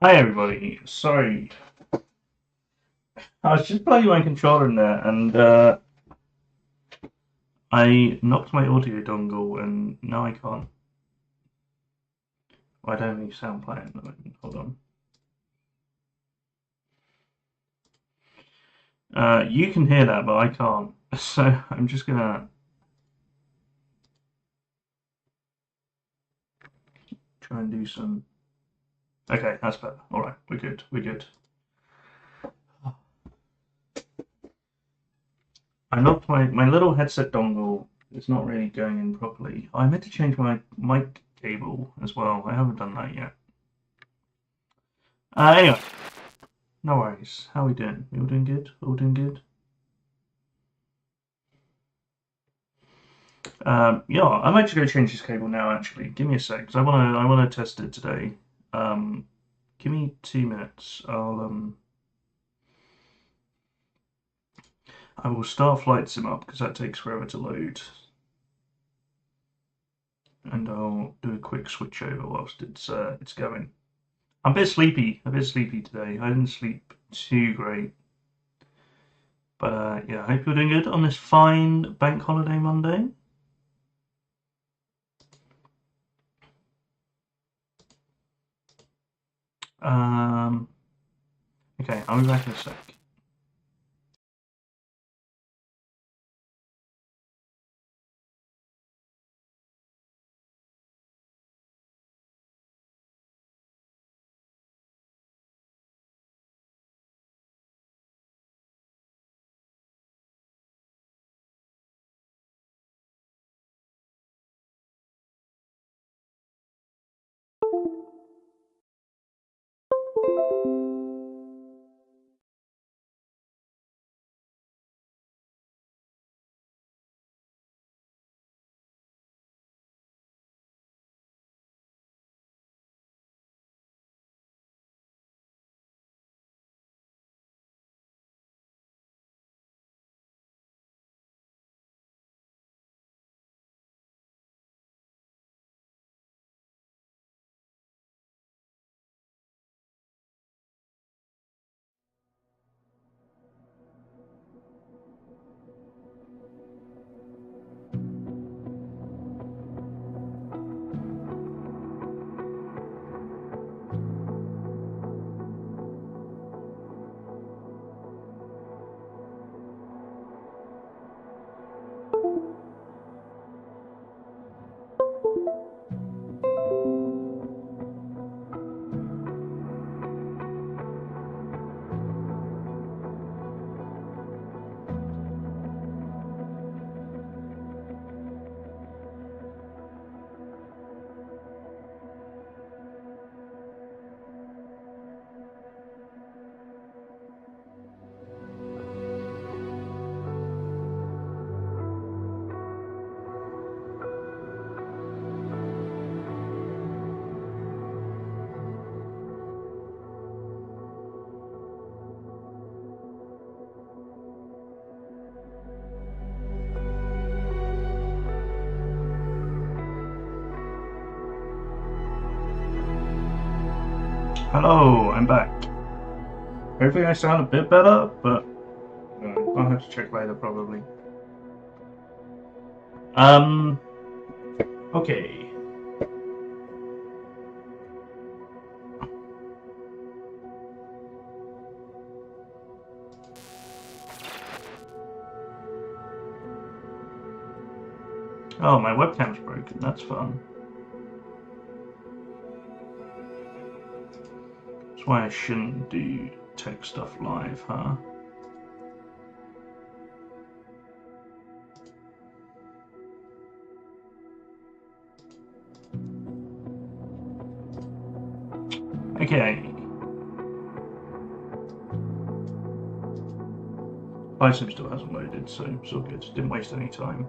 Hi everybody, sorry, I was just playing my controller in there and I knocked my audio dongle and now I can't. Well, I don't have any sound playing at the moment, hold on. You can hear that but I can't, so I'm just gonna try and do some... Okay, that's better, alright, we're good. I knocked my little headset dongle, it's not really going in properly. I meant to change my mic cable as well, I haven't done that yet. Anyway, no worries. How are we doing? We all doing good? All doing good? Yeah, I'm actually going to change this cable now. Actually, give me a sec, because I wanna test it today. Um, give me 2 minutes. I will start Flight Sim up because that takes forever to load, and I'll do a quick switch over whilst it's going. I'm a bit sleepy today. I didn't sleep too great, but yeah, I hope you're doing good on this fine bank holiday Monday. Um, okay, I'll be back in a sec. Hello, I'm back. Hopefully I sound a bit better, but I'll have to check later probably. Um, okay. Oh, my webcam's broken, that's fun. That's why I shouldn't do tech stuff live, huh? Okay. Bison still hasn't loaded, so it's all good. Didn't waste any time.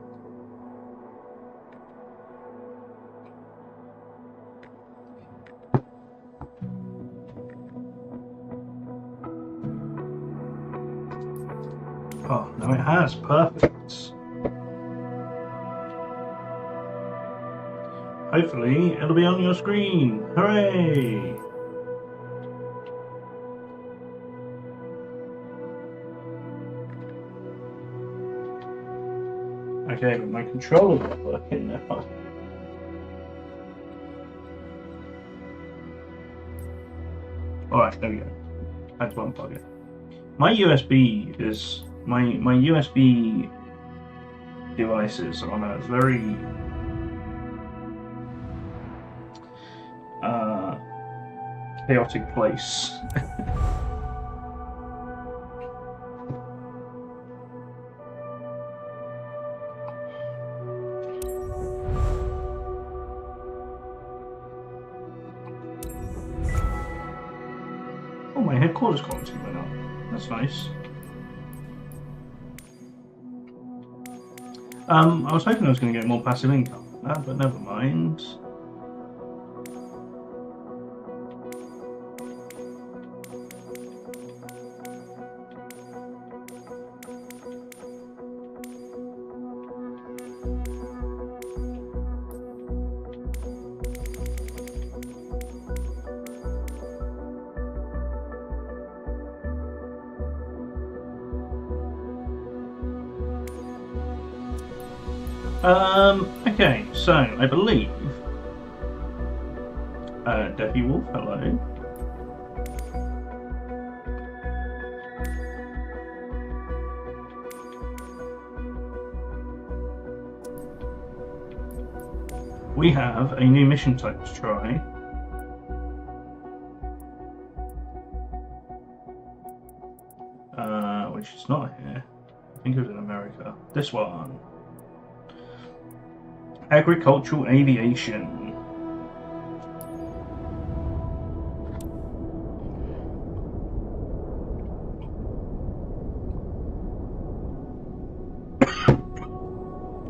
Oh, no it has. Perfect. Hopefully, it'll be on your screen. Hooray! Okay, but my controller's not working now. Alright, there we go. I had to unplug it. My USB is... My USB devices are on a very... chaotic place. Oh, my headquarters quality went up. That's nice. I was hoping I was going to get more passive income, but never mind. Okay, so I believe Debbie Wolf, hello. We have a new mission type to try. Which is not here. I think it was in America. This one. Agricultural aviation.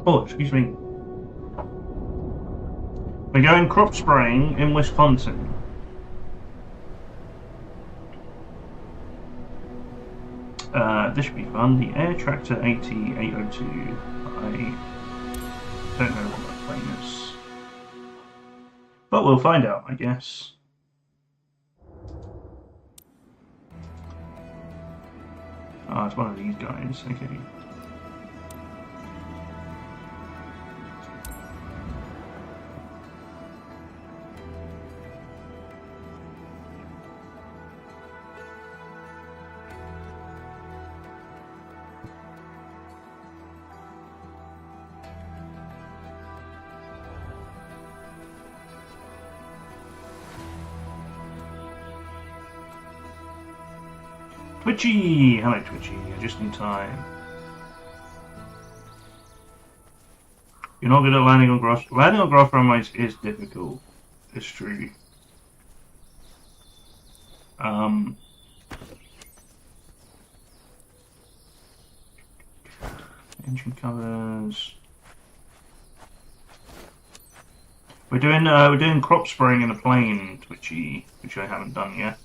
Oh, excuse me. We're going crop spraying in Wisconsin. This should be fun. The Air Tractor 8802. I don't know what that plane is. But we'll find out, I guess. Ah, it's one of these guys. Okay. Twitchy! Hello, Twitchy. Just in time. You're not good at landing on grass. Landing on grass runways is difficult. It's true. Engine covers. We're doing crop spraying in a plane, Twitchy, which I haven't done yet.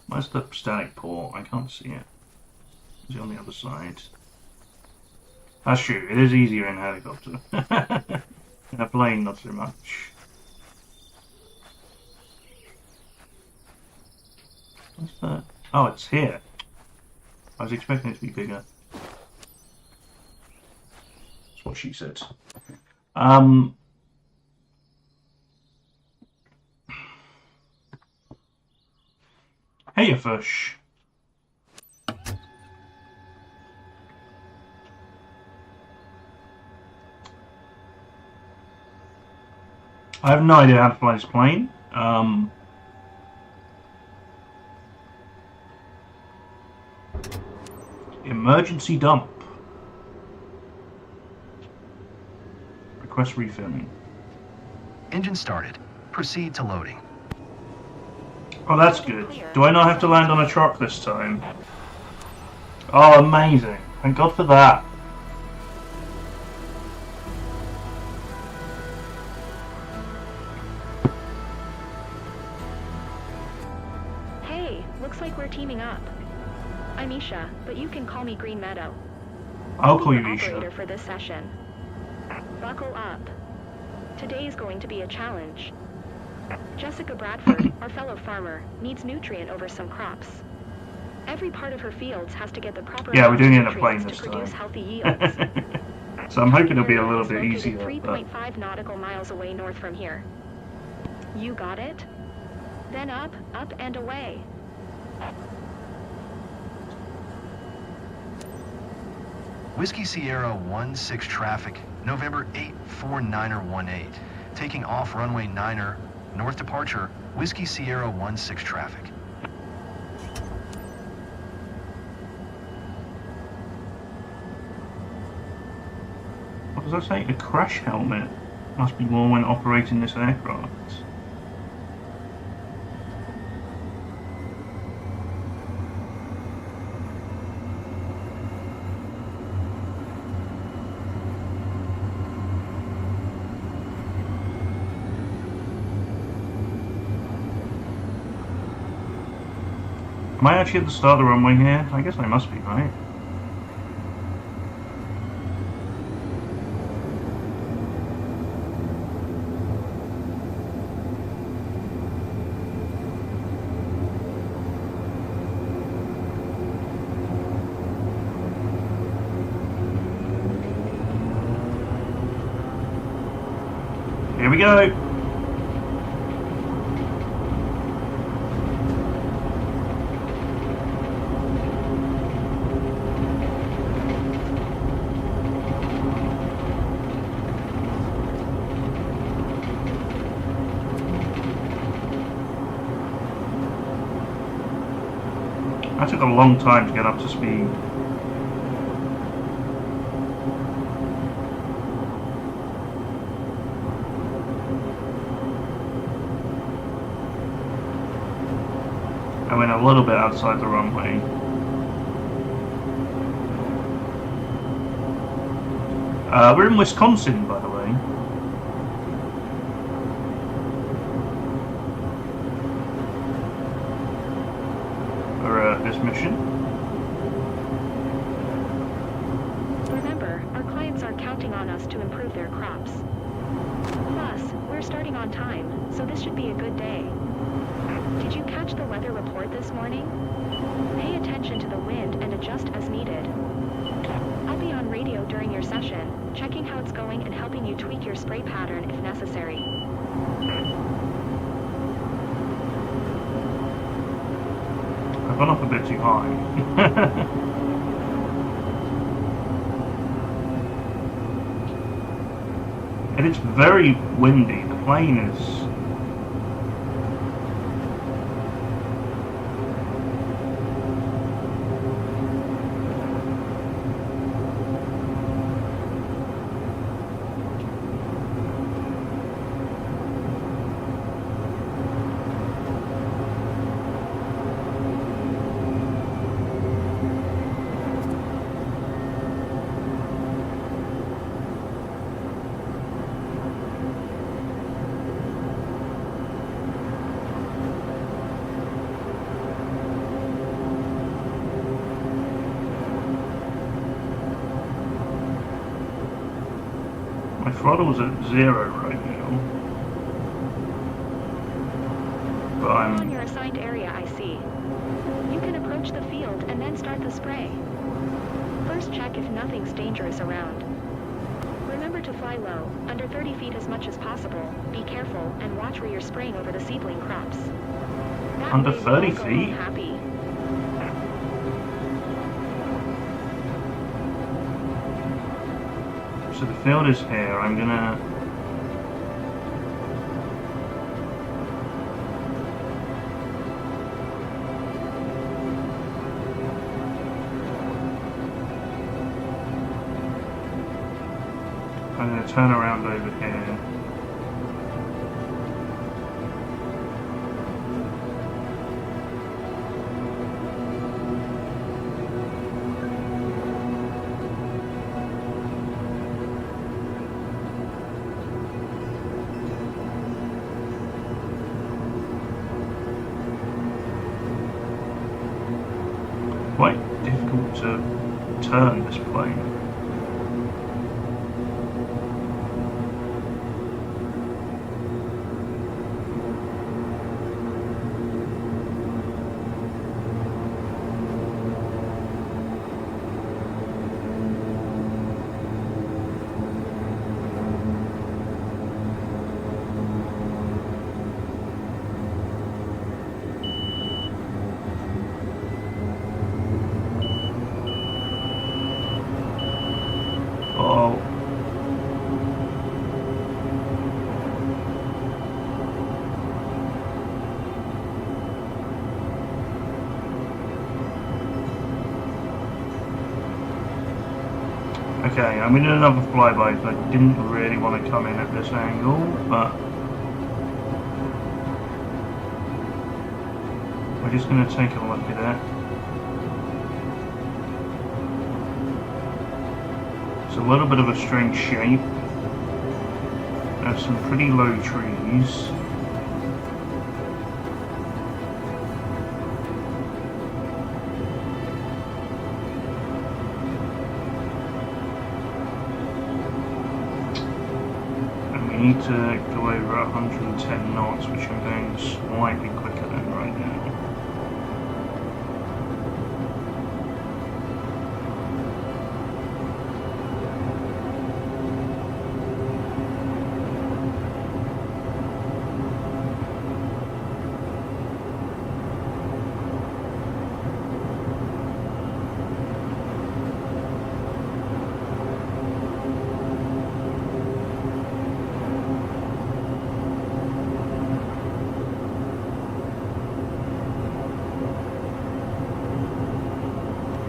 Where's the static port? I can't see it. Is it on the other side? That's true, it is easier in a helicopter. In a plane, not so much. What's that? Oh, it's here. I was expecting it to be bigger. That's what she said. Hey, fish. I have no idea how to fly this plane. Emergency dump. Request refilling. Engine started. Proceed to loading. Oh, that's good. Do I not have to land on a truck this time? Oh, amazing. Thank God for that. Hey, looks like we're teaming up. I'm Isha, but you can call me Green Meadow. I'll call you Your Isha. operator for this session. Buckle up. Today is going to be a challenge. Jessica Bradford, our fellow farmer, needs nutrient over some crops. Every part of her fields has to get the proper Yeah, we're doing it in a nutrients plane this to produce time. healthy yields. So I'm hoping it'll be a Area little is bit located easier. But 3.5 nautical miles away north from here. You got it? Then up, up and away. Whiskey Sierra 16 traffic, November 8 49er18. Taking off runway 9er, north departure, Whiskey Sierra 16 traffic. what does that say? A crash helmet must be worn when operating this aircraft. Am I actually at the start of the runway here? I guess I must be, right? Here we go! That took a long time to get up to speed. I went a little bit outside the runway. We're in Wisconsin, by the way. For this mission. Remember, our clients are counting on us to improve their crops. Plus, we're starting on time, so this should be a good day. Did you catch the weather report this morning? Pay attention to the wind and adjust as needed. I'll be on radio during your session, checking how it's going and helping you tweak your spray pattern if necessary. I've gone up a bit too high. And it's very windy. The plane is... My throttle's at 0 right now. But On I'm... your assigned area, I see. You can approach the field and then start the spray. First check if nothing's dangerous around. Remember to fly low, under 30 feet as much as possible, be careful, and watch where you're spraying over the seedling crops. That Under way we 30 all go home feet? happy. So the field is here. I'm gonna... I'm gonna turn around over here. Quite difficult to turn this plane. Okay, I'm in another flyby, so I didn't really want to come in at this angle, but we're just going to take a look at it. It's a little bit of a strange shape. There's some pretty low trees. We need to go over 110 knots, which I'm going slightly quicker than right now.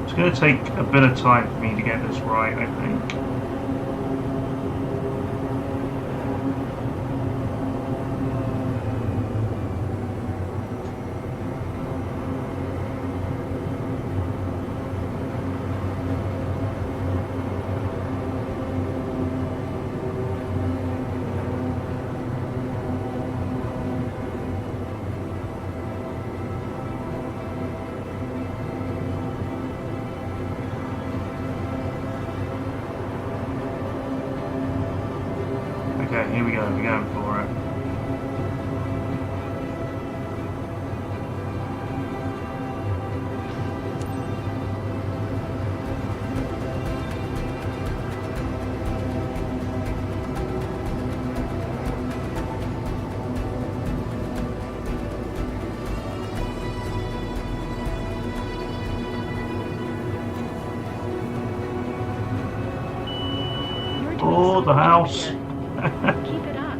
It's going to take a bit of time for me to get this right, I think. Okay, here we go, we're going for it. You're doing Oh, so the good house. here. Keep it up.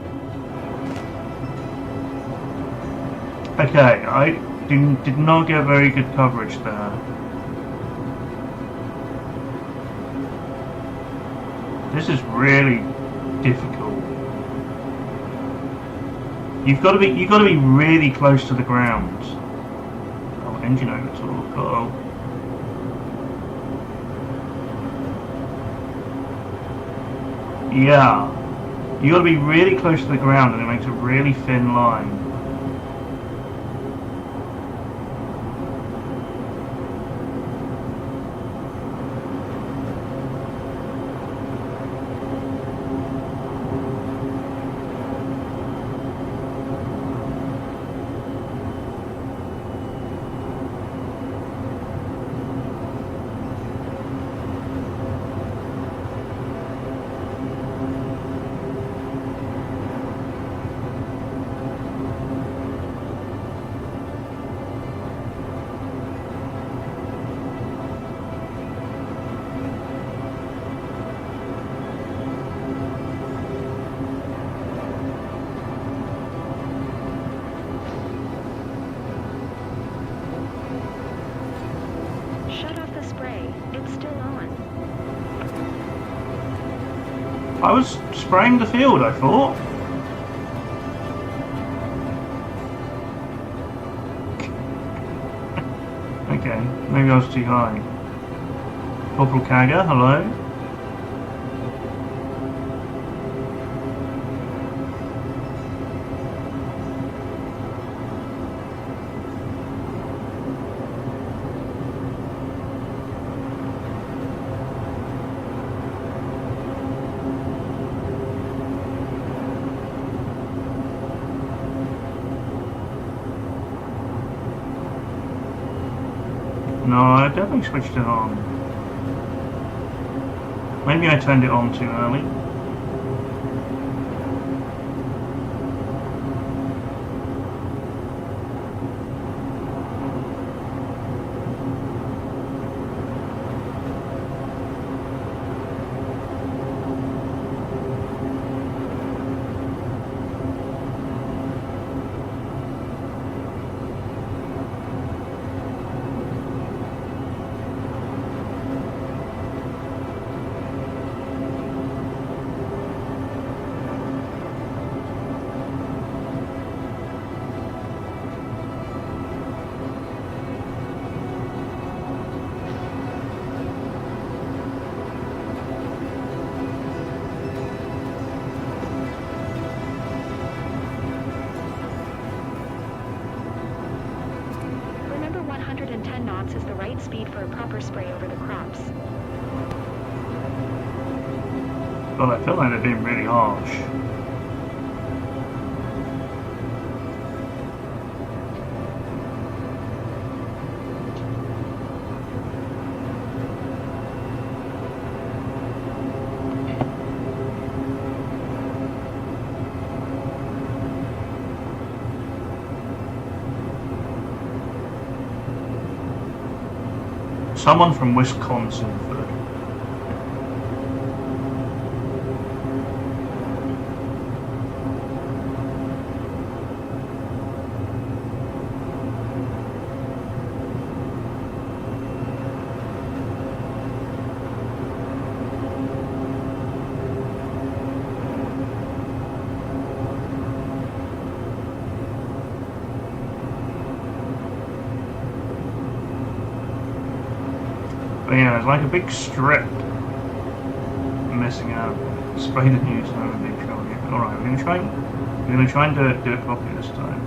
Okay, I did not get very good coverage there. This is really difficult. You've got to be really close to the ground. Oh, engine overtalk. Uh-oh. Yeah, you got to be really close to the ground, and it makes a really thin line. Shut off the spray. It's still on. I was spraying the field, I thought. Okay, maybe I was too high. Corporal Kaga, hello. No, I definitely switched it on. Maybe I turned it on too early. 10 knots is the right speed for a proper spray over the crops. Well, I feel like they're being really harsh. Someone from Wisconsin. But yeah, it's like a big strip missing out. Spray the news and have a big trouble here. Alright, we're gonna try and do it properly this time.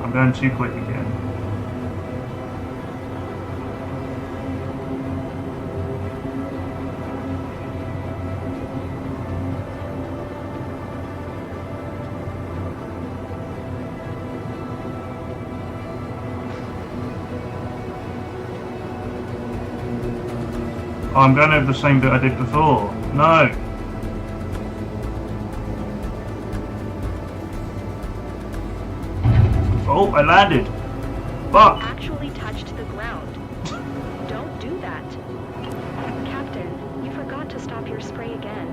I'm going too quick again. Oh, I'm going over the same bit I did before. No! Oh, I landed! Fuck! Actually touched the ground. Don't do that. Captain, you forgot to stop your spray again.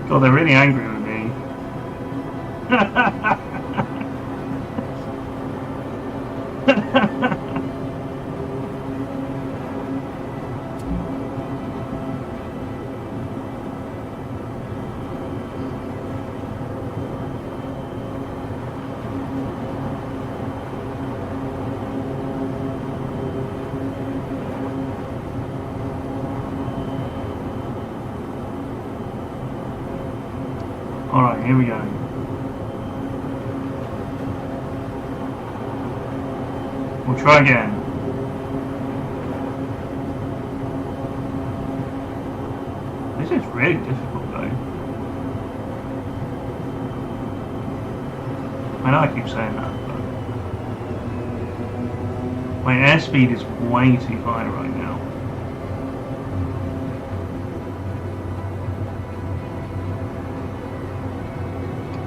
God, they're really angry with me. Alright, here we go. We'll try again. This is really difficult though. I know I keep saying that, but my airspeed is way too high right now.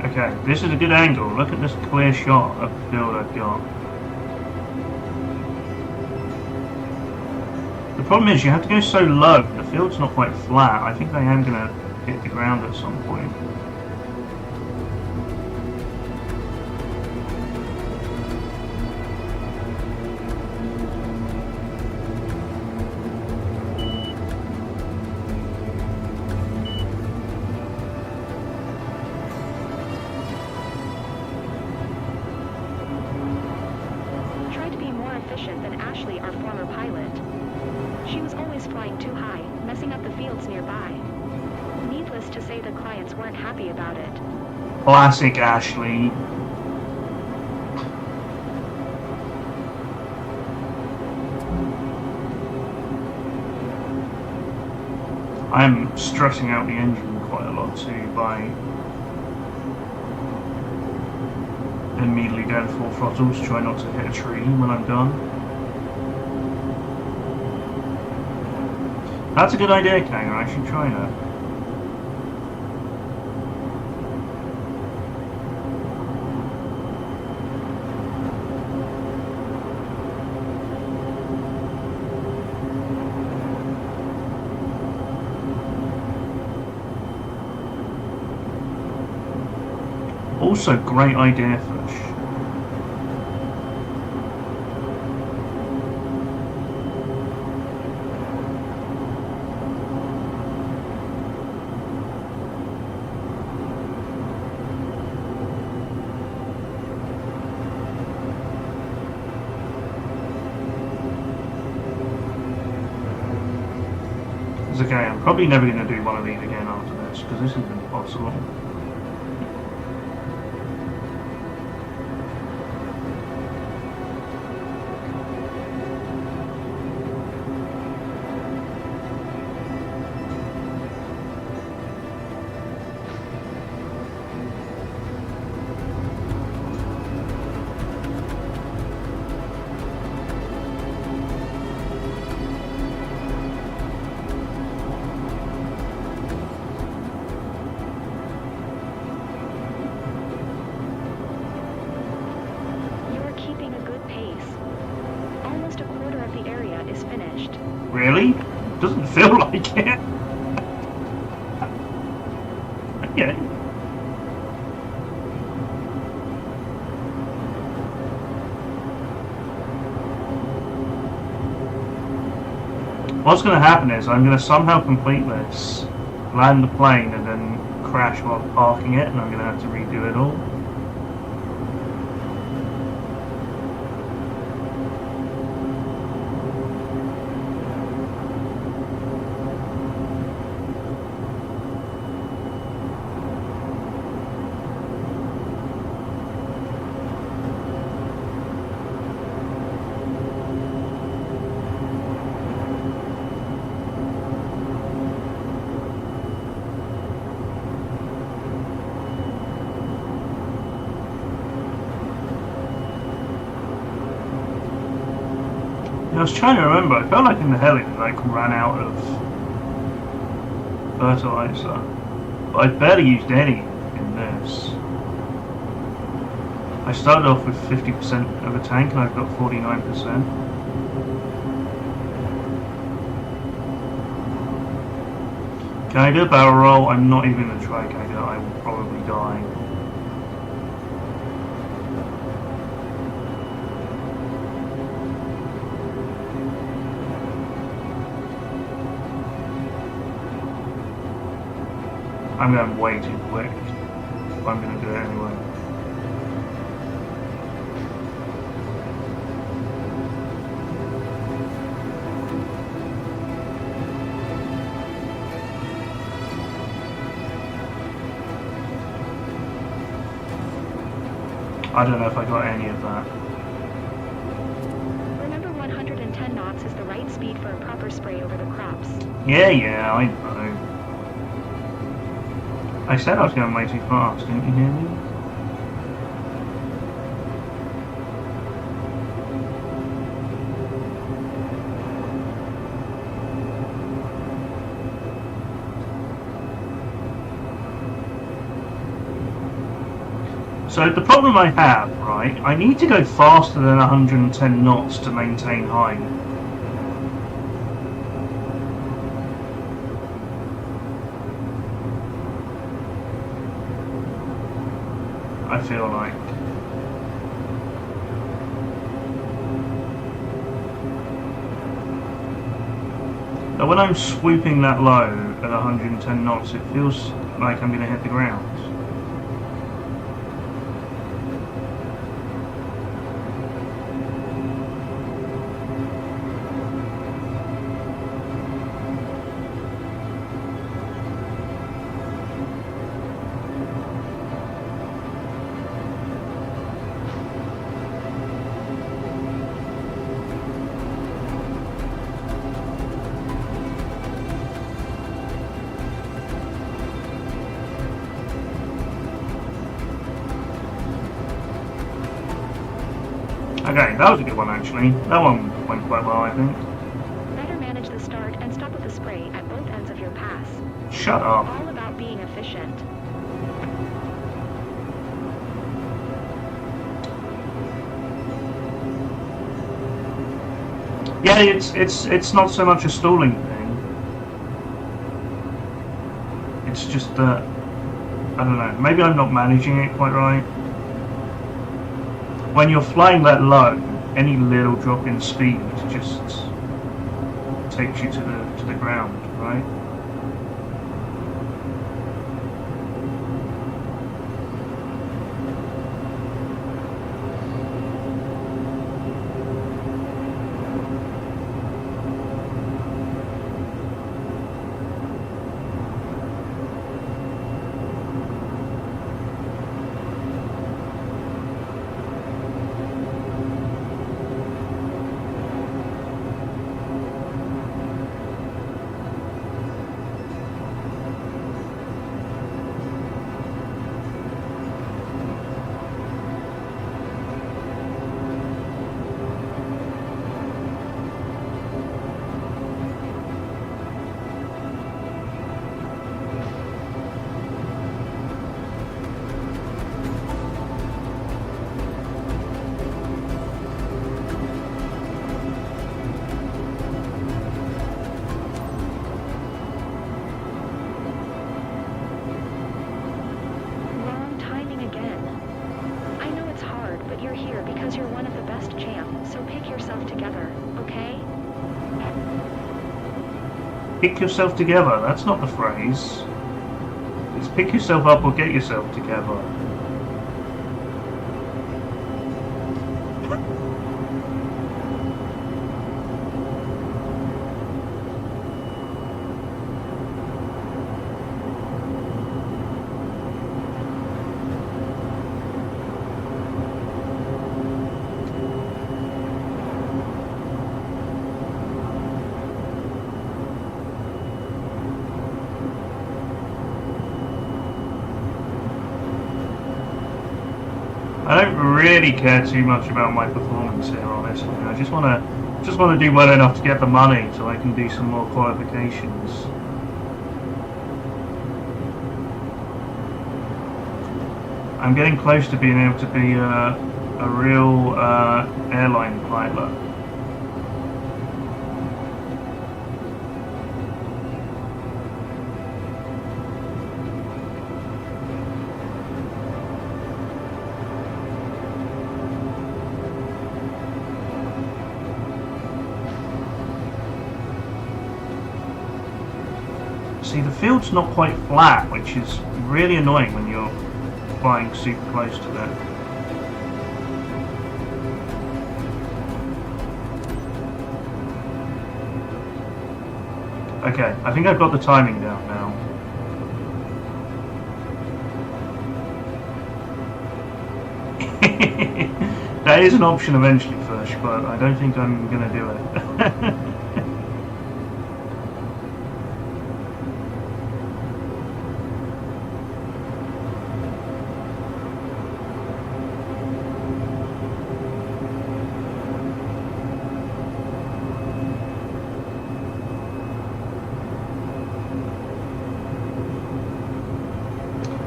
Okay, this is a good angle. Look at this clear shot of the field I've got. The problem is you have to go so low, the field's not quite flat. I think I am going to hit the ground at some point. Try to be more efficient than Ashley, our former pilot. She was always flying too high, messing up the fields nearby. Needless to say, the clients weren't happy about it. Classic Ashley. I'm stressing out the engine quite a lot too by immediately going full throttle to try not to hit a tree when I'm done. That's a good idea, Kanger. I should try that. Also, great idea, Fish. It's okay, I'm probably never going to do one of these again after this, because this is impossible. Really? Doesn't feel like it. Okay. What's going to happen is I'm going to somehow complete this, land the plane, and then crash while parking it, and I'm going to have to redo it all. I was trying to remember, I felt like in the heli it ran out of fertilizer, but I barely used any in this. I started off with 50% of a tank and I've got 49%. Can I do a barrel roll? I'm not even going to try, can I do it? I will probably die. I'm going way too quick. I'm going to do it anyway. I don't know if I got any of that. Remember 110 knots is the right speed for a proper spray over the crops. Yeah, I know. I said I was going way too fast, didn't you hear me? So the problem I have, right, I need to go faster than 110 knots to maintain height. I feel like. But when I'm swooping that low at 110 knots, it feels like I'm going to hit the ground. Okay, that was a good one actually. That one went quite well, I think. Better manage the start and stop of the spray at both ends of your pass. Shut up. All about being efficient. Yeah, it's not so much a stalling thing. It's just that I don't know. Maybe I'm not managing it quite right. When you're flying that low, any little drop in speed just takes you to the ground, right? pick yourself together. That's not the phrase. It's pick yourself up or get yourself together. I don't really care too much about my performance here, honestly. I just want to do well enough to get the money so I can do some more qualifications. I'm getting close to being able to be a real airline pilot. See, the field's not quite flat, which is really annoying when you're flying super close to it. Okay, I think I've got the timing down now. That is an option eventually, Fish, but I don't think I'm going to do it.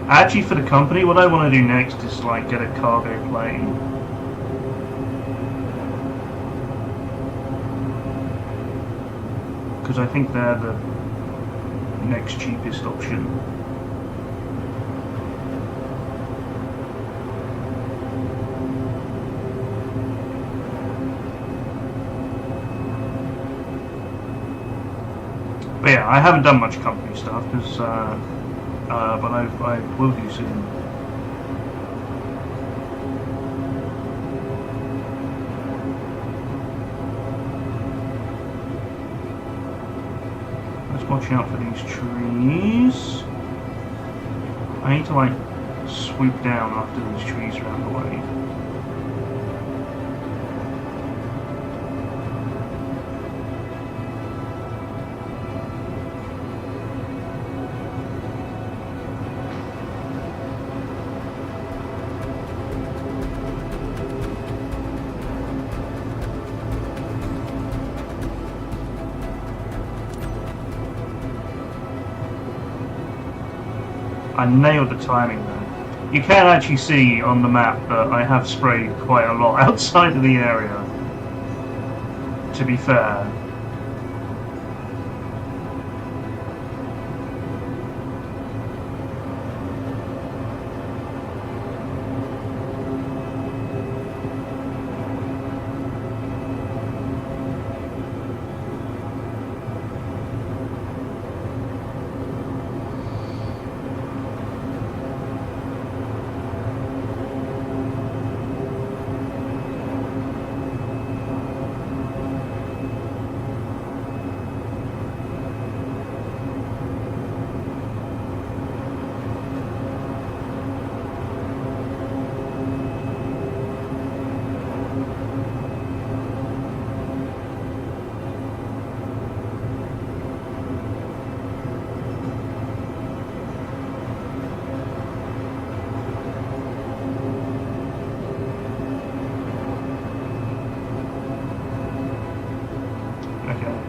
Actually, for the company, what I want to do next is like get a cargo plane. Because I think they're the next cheapest option. But yeah, I haven't done much company stuff because. But I will do soon. Let's watch out for these trees. I need to like swoop down after these trees are out of the way. I nailed the timing there. You can actually see on the map that I have sprayed quite a lot outside of the area, to be fair.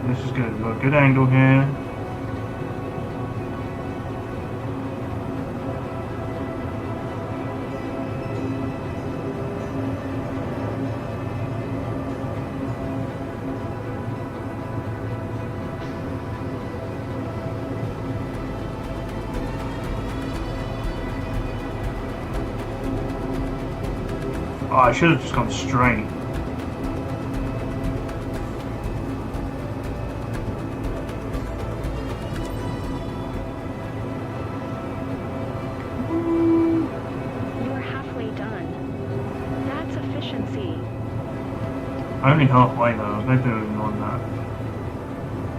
This is good. We've got a good angle here. Oh, I should have just gone straight. Only halfway though, I was hoping it was on that.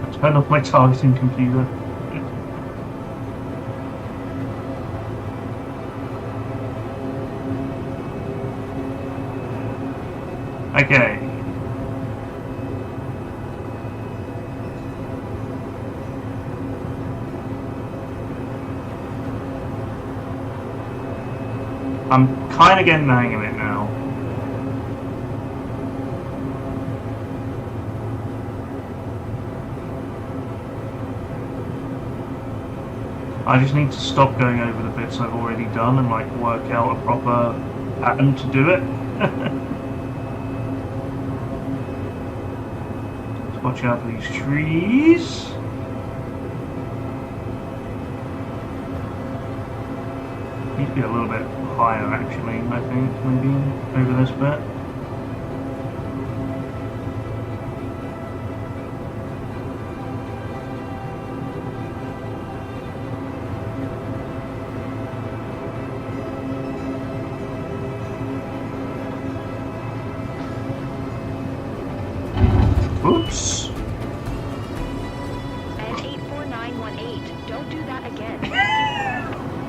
I turned off my targeting computer. Okay. I'm kind of getting the hang of it now. I just need to stop going over the bits I've already done and like work out a proper pattern to do it. Let's watch out for these trees. Need to be a little bit higher actually, I think, maybe over this bit. Oops. And 84918, don't do that again.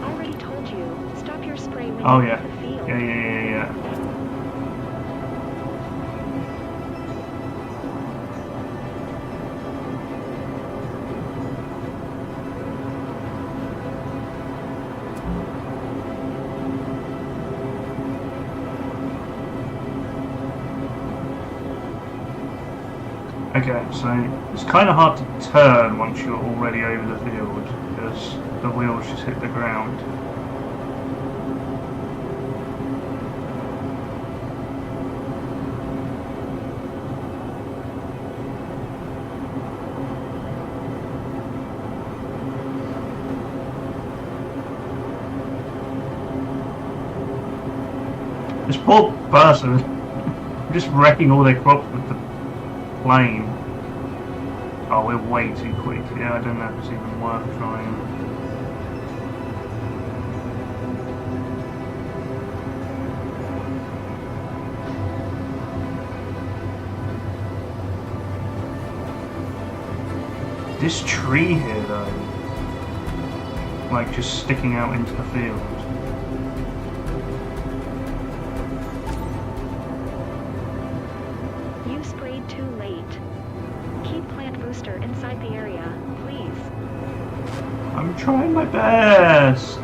Already told you, stop your spray when Oh you yeah. leave the field. Yeah. Okay, so it's kind of hard to turn once you're already over the field because the wheels just hit the ground. This poor person is just wrecking all their crops with the plane. Oh, we're way too quick. Yeah, I don't know if it's even worth trying. This tree here, though, like just sticking out into the field. You sprayed too late. Keep plant booster inside the area, please. I'm trying my best.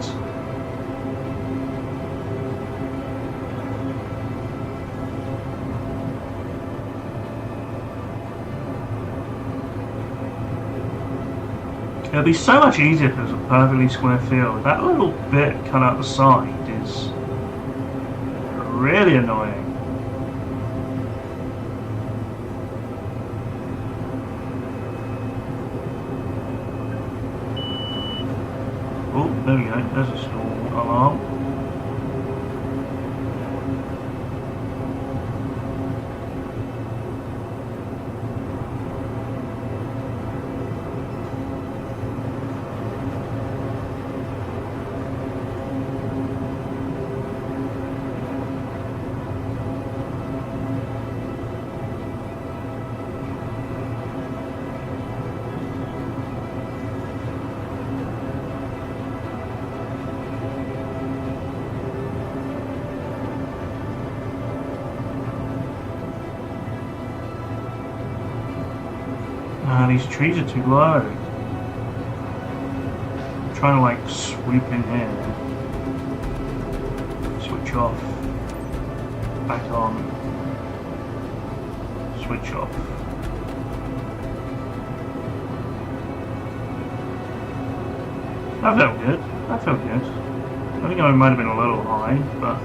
It'll be so much easier if it was a perfectly square field. That little bit cut out the side is really annoying. Oh, there we go. There's a stall alarm. These trees are too low. I'm trying to like swoop in here. Switch off. Back on. Switch off. That felt good. That felt good. I think I might have been a little high, but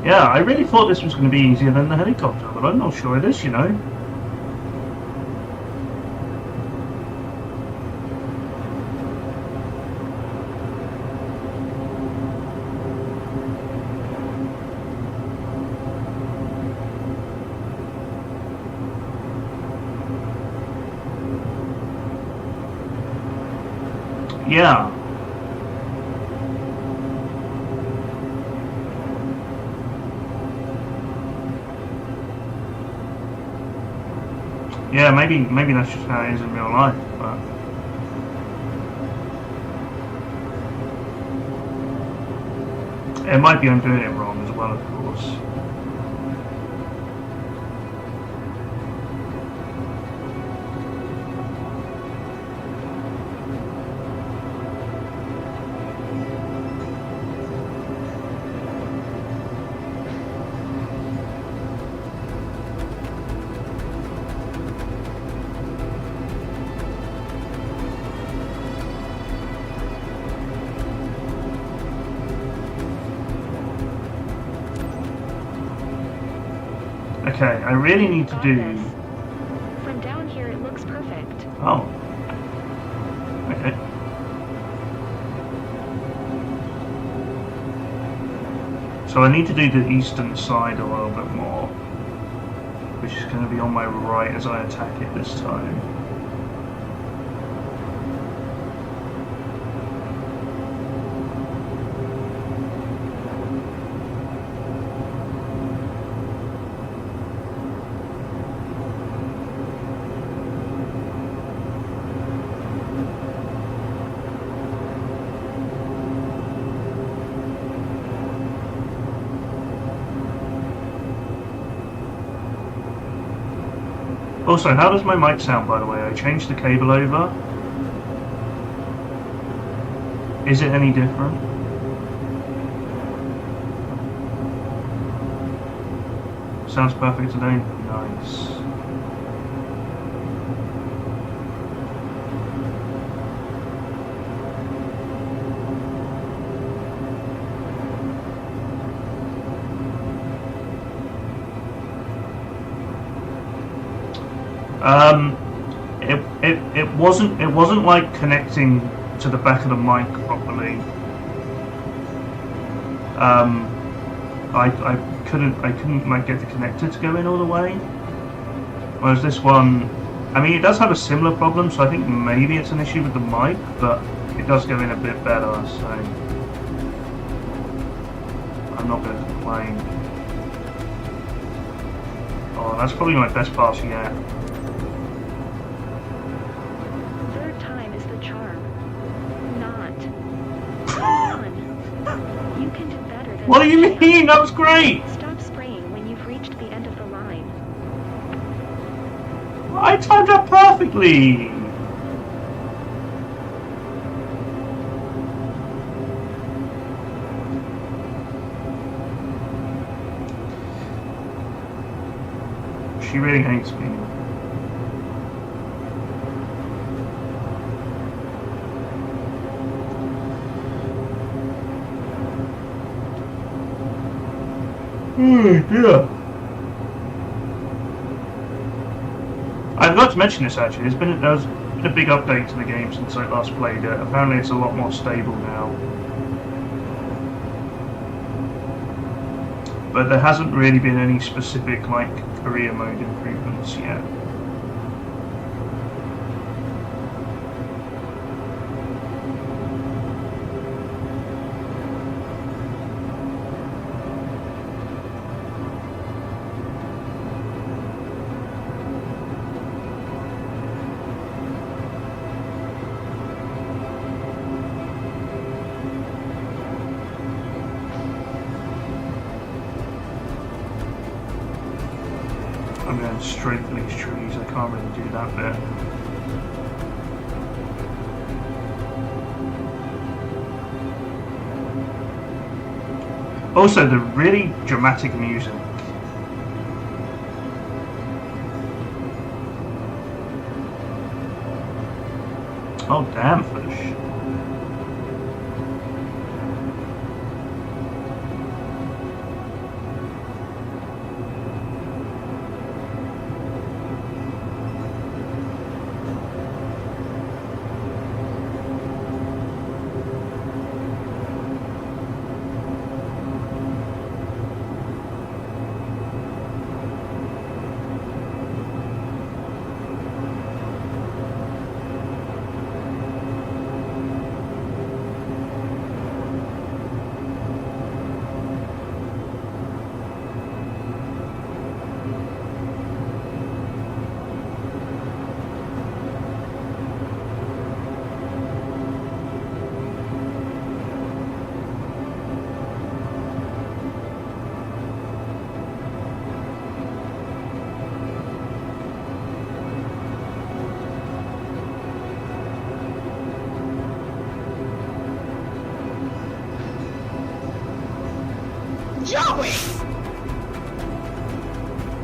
yeah, I really thought this was going to be easier than the helicopter, but I'm not sure it is, you know. Yeah. Yeah, maybe that's just how it is in real life, but it might be I'm doing it wrong as well, of course. Okay, I really need to do... From down here it looks perfect. Oh. Okay. So I need to do the eastern side a little bit more, which is going to be on my right as I attack it this time. Also, how does my mic sound, by the way? I changed the cable over. Is it any different? Sounds perfect today. Nice. It wasn't like connecting to the back of the mic properly. I couldn't like get the connector to go in all the way. Whereas this one, I mean, it does have a similar problem, so I think maybe it's an issue with the mic, but it does go in a bit better, so I'm not going to complain. Oh, that's probably my best pass yet. Third time is the charm. Not. Come on. You can do better than What do you that. mean? That was great! Stop spraying when you've reached the end of the line. I timed that perfectly! She really hates me. Oh dear. I forgot to mention this actually. There's been a big update to the game since I last played it. Apparently it's a lot more stable now. But there hasn't really been any specific like career mode improvements yet. I'm going straight for these trees, I can't really do that bit. Also, the really dramatic music. Oh damn fish.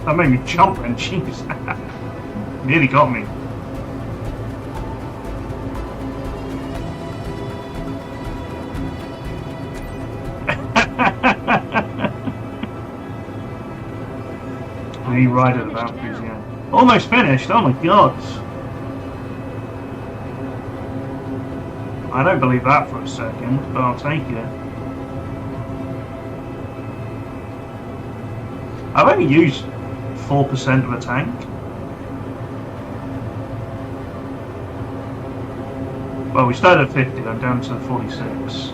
That made me jump and jeez. Nearly got me. Me right at the boundaries, yeah. Almost finished, oh my god. I don't believe that for a second, but I'll take it. I've only used 4% of a tank. Well, we started at 50, I'm down to 46.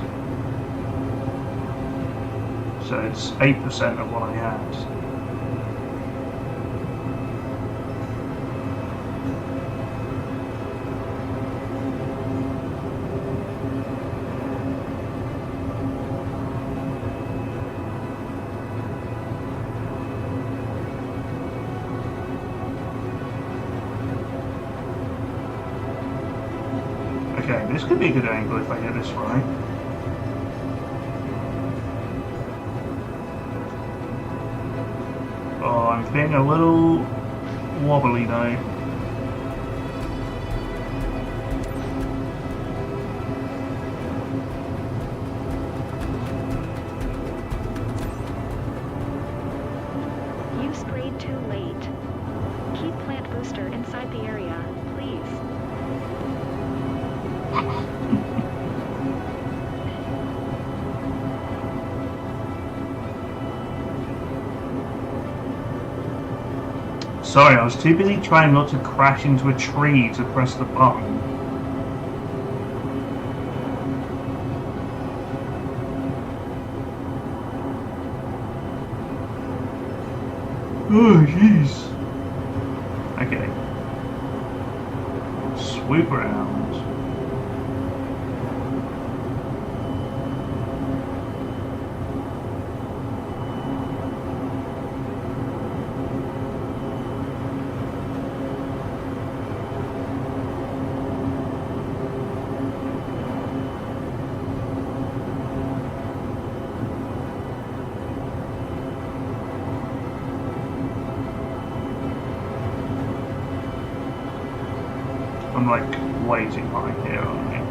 So it's 8% of what I had. Okay, this could be a good angle if I get this right. Oh, I'm feeling a little wobbly though. You sprayed too late. Keep plant booster inside the area, please. Sorry, I was too busy trying not to crash into a tree to press the button. Oh, jeez. Okay. Swoop around. I'm like way too high here, aren't I?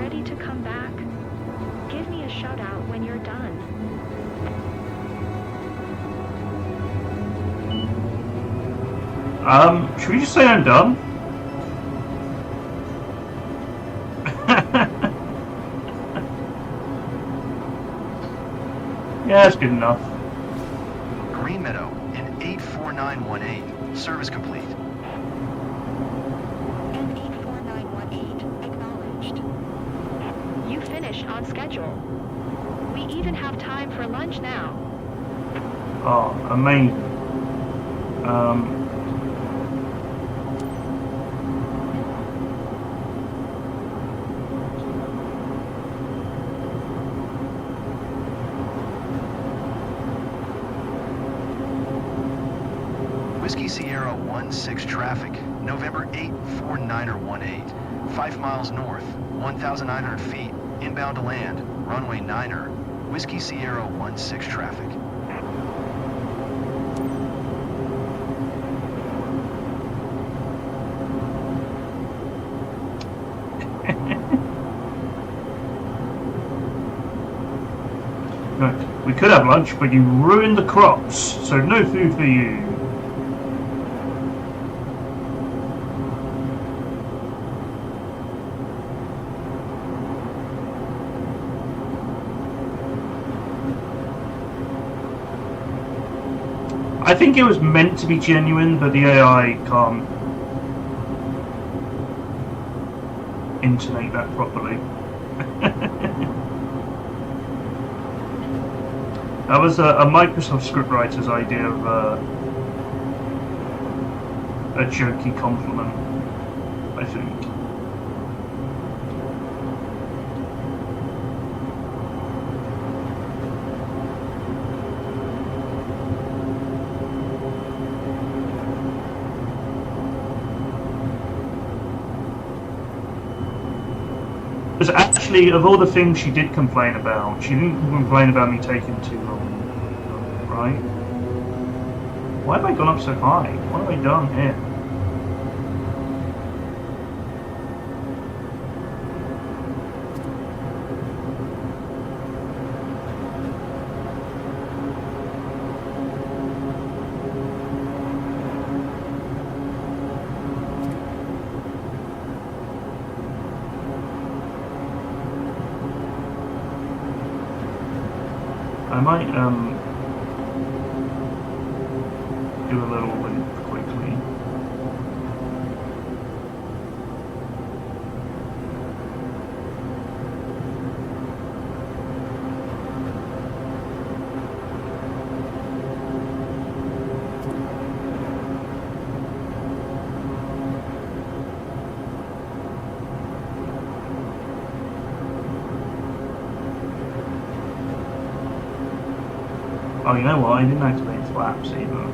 Ready to come back? Give me a shout out when you're done. Should we just say I'm done? Yeah, that's good enough. Green Meadow in 84918. Service complete. And 84918 acknowledged. You finish on schedule. We even have time for lunch now. Oh, amazing. Whiskey Sierra 16 traffic, November 8, 49er18, 5 miles north, 1,900 feet, inbound to land, runway 9er, Whiskey Sierra 16 traffic. Good. We could have lunch, but you ruined the crops, so no food for you. I think it was meant to be genuine, but the AI can't intonate that properly. That was a Microsoft scriptwriter's idea of a jokey compliment, I think. actually, of all the things she did complain about, she didn't complain about me taking too long, right? Why have I gone up so high? What have I done here? I might do a little loop quickly. Oh, you know what? I didn't activate flaps either.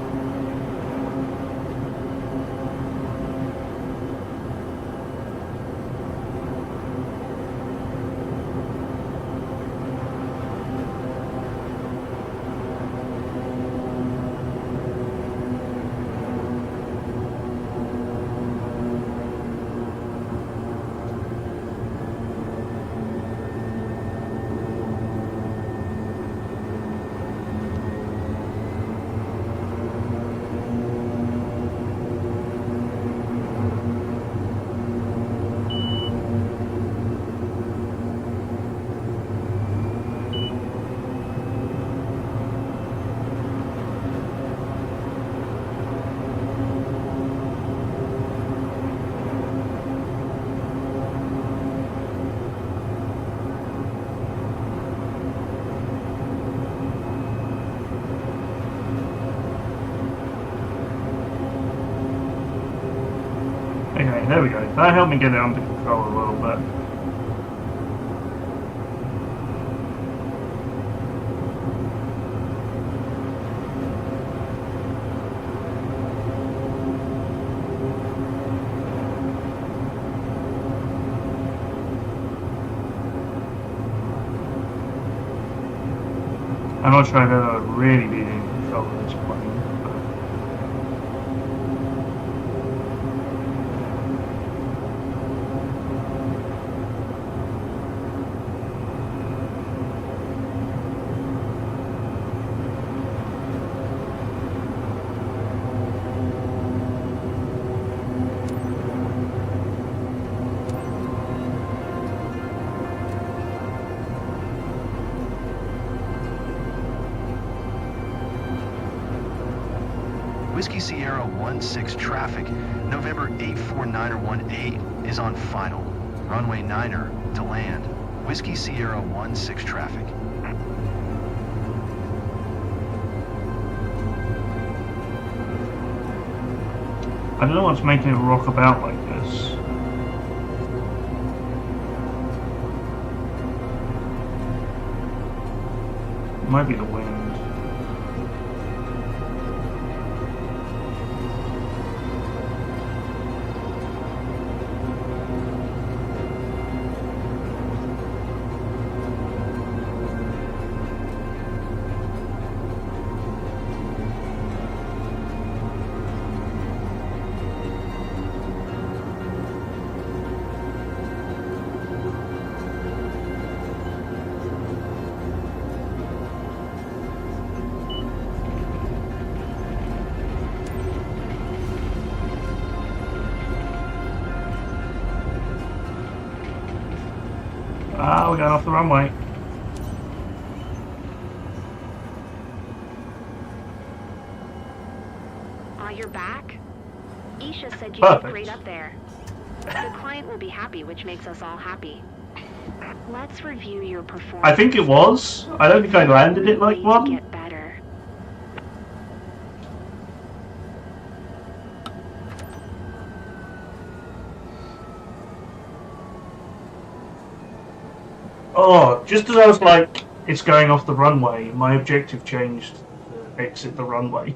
Okay, there we go. That helped me get it under control a little bit. I'm not sure I've ever really been in control of this plane, but Whiskey Sierra 16 traffic, November 84918 is on final. Runway 9er to land. Whiskey Sierra 16 traffic. I don't know what's making it rock about like this. It might be the wind. Ah, we got off the runway. You're back? Isha said you Perfect. did great up there. The client will be happy, which makes us all happy. Let's review your performance. I think it was. I don't think I landed it like Need to one. get better. Oh, just as I was like, it's going off the runway, my objective changed to exit the runway.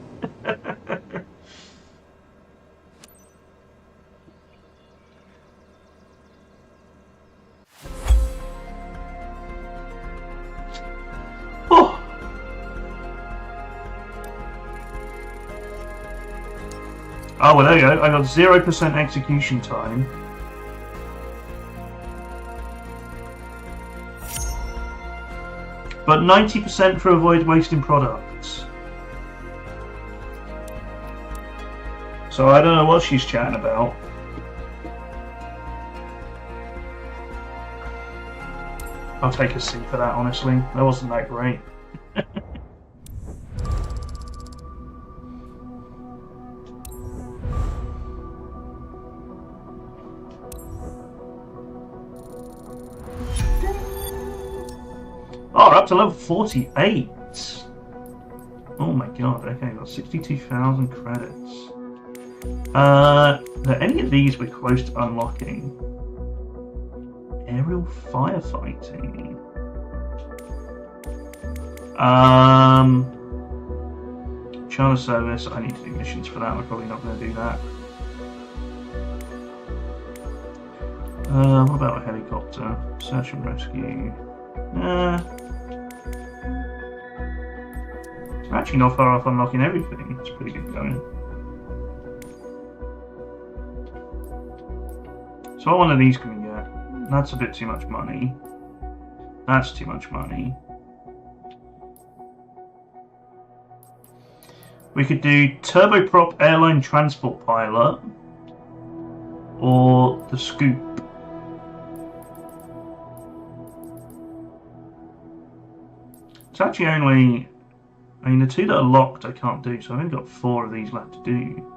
Oh, well, there you go. I got 0% execution time. But 90% for avoid wasting products. So I don't know what she's chatting about. I'll take a C for that, honestly. That wasn't that great. Oh, we're up to level 48. Oh my god, okay, got 62,000 credits. Are any of these we're close to unlocking? Aerial firefighting. Charter service, I need to do missions for that, we're probably not going to do that. What about a helicopter? Search and rescue. I'm actually not far off unlocking everything. It's pretty good going. So what one of these can we get? That's a bit too much money. That's too much money. We could do turboprop airline transport pilot or the scoop. It's actually only, I mean, the two that are locked I can't do, so I've only got 4 of these left to do.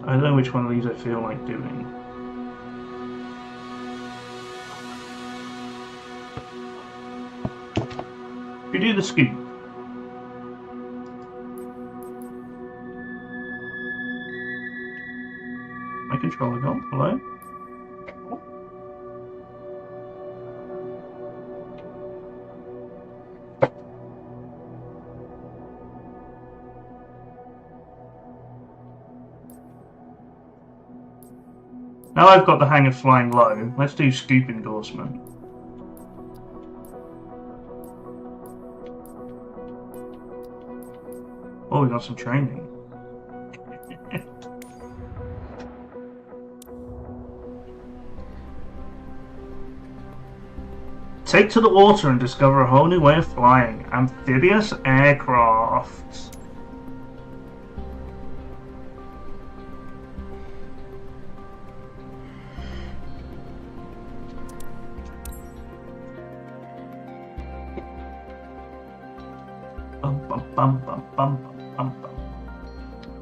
I don't know which one of these I feel like doing. We do the scoop. My controller gone. Hello? Now I've got the hang of flying low, let's do scoop endorsement. Oh, we got some training. Take to the water and discover a whole new way of flying. Amphibious aircraft.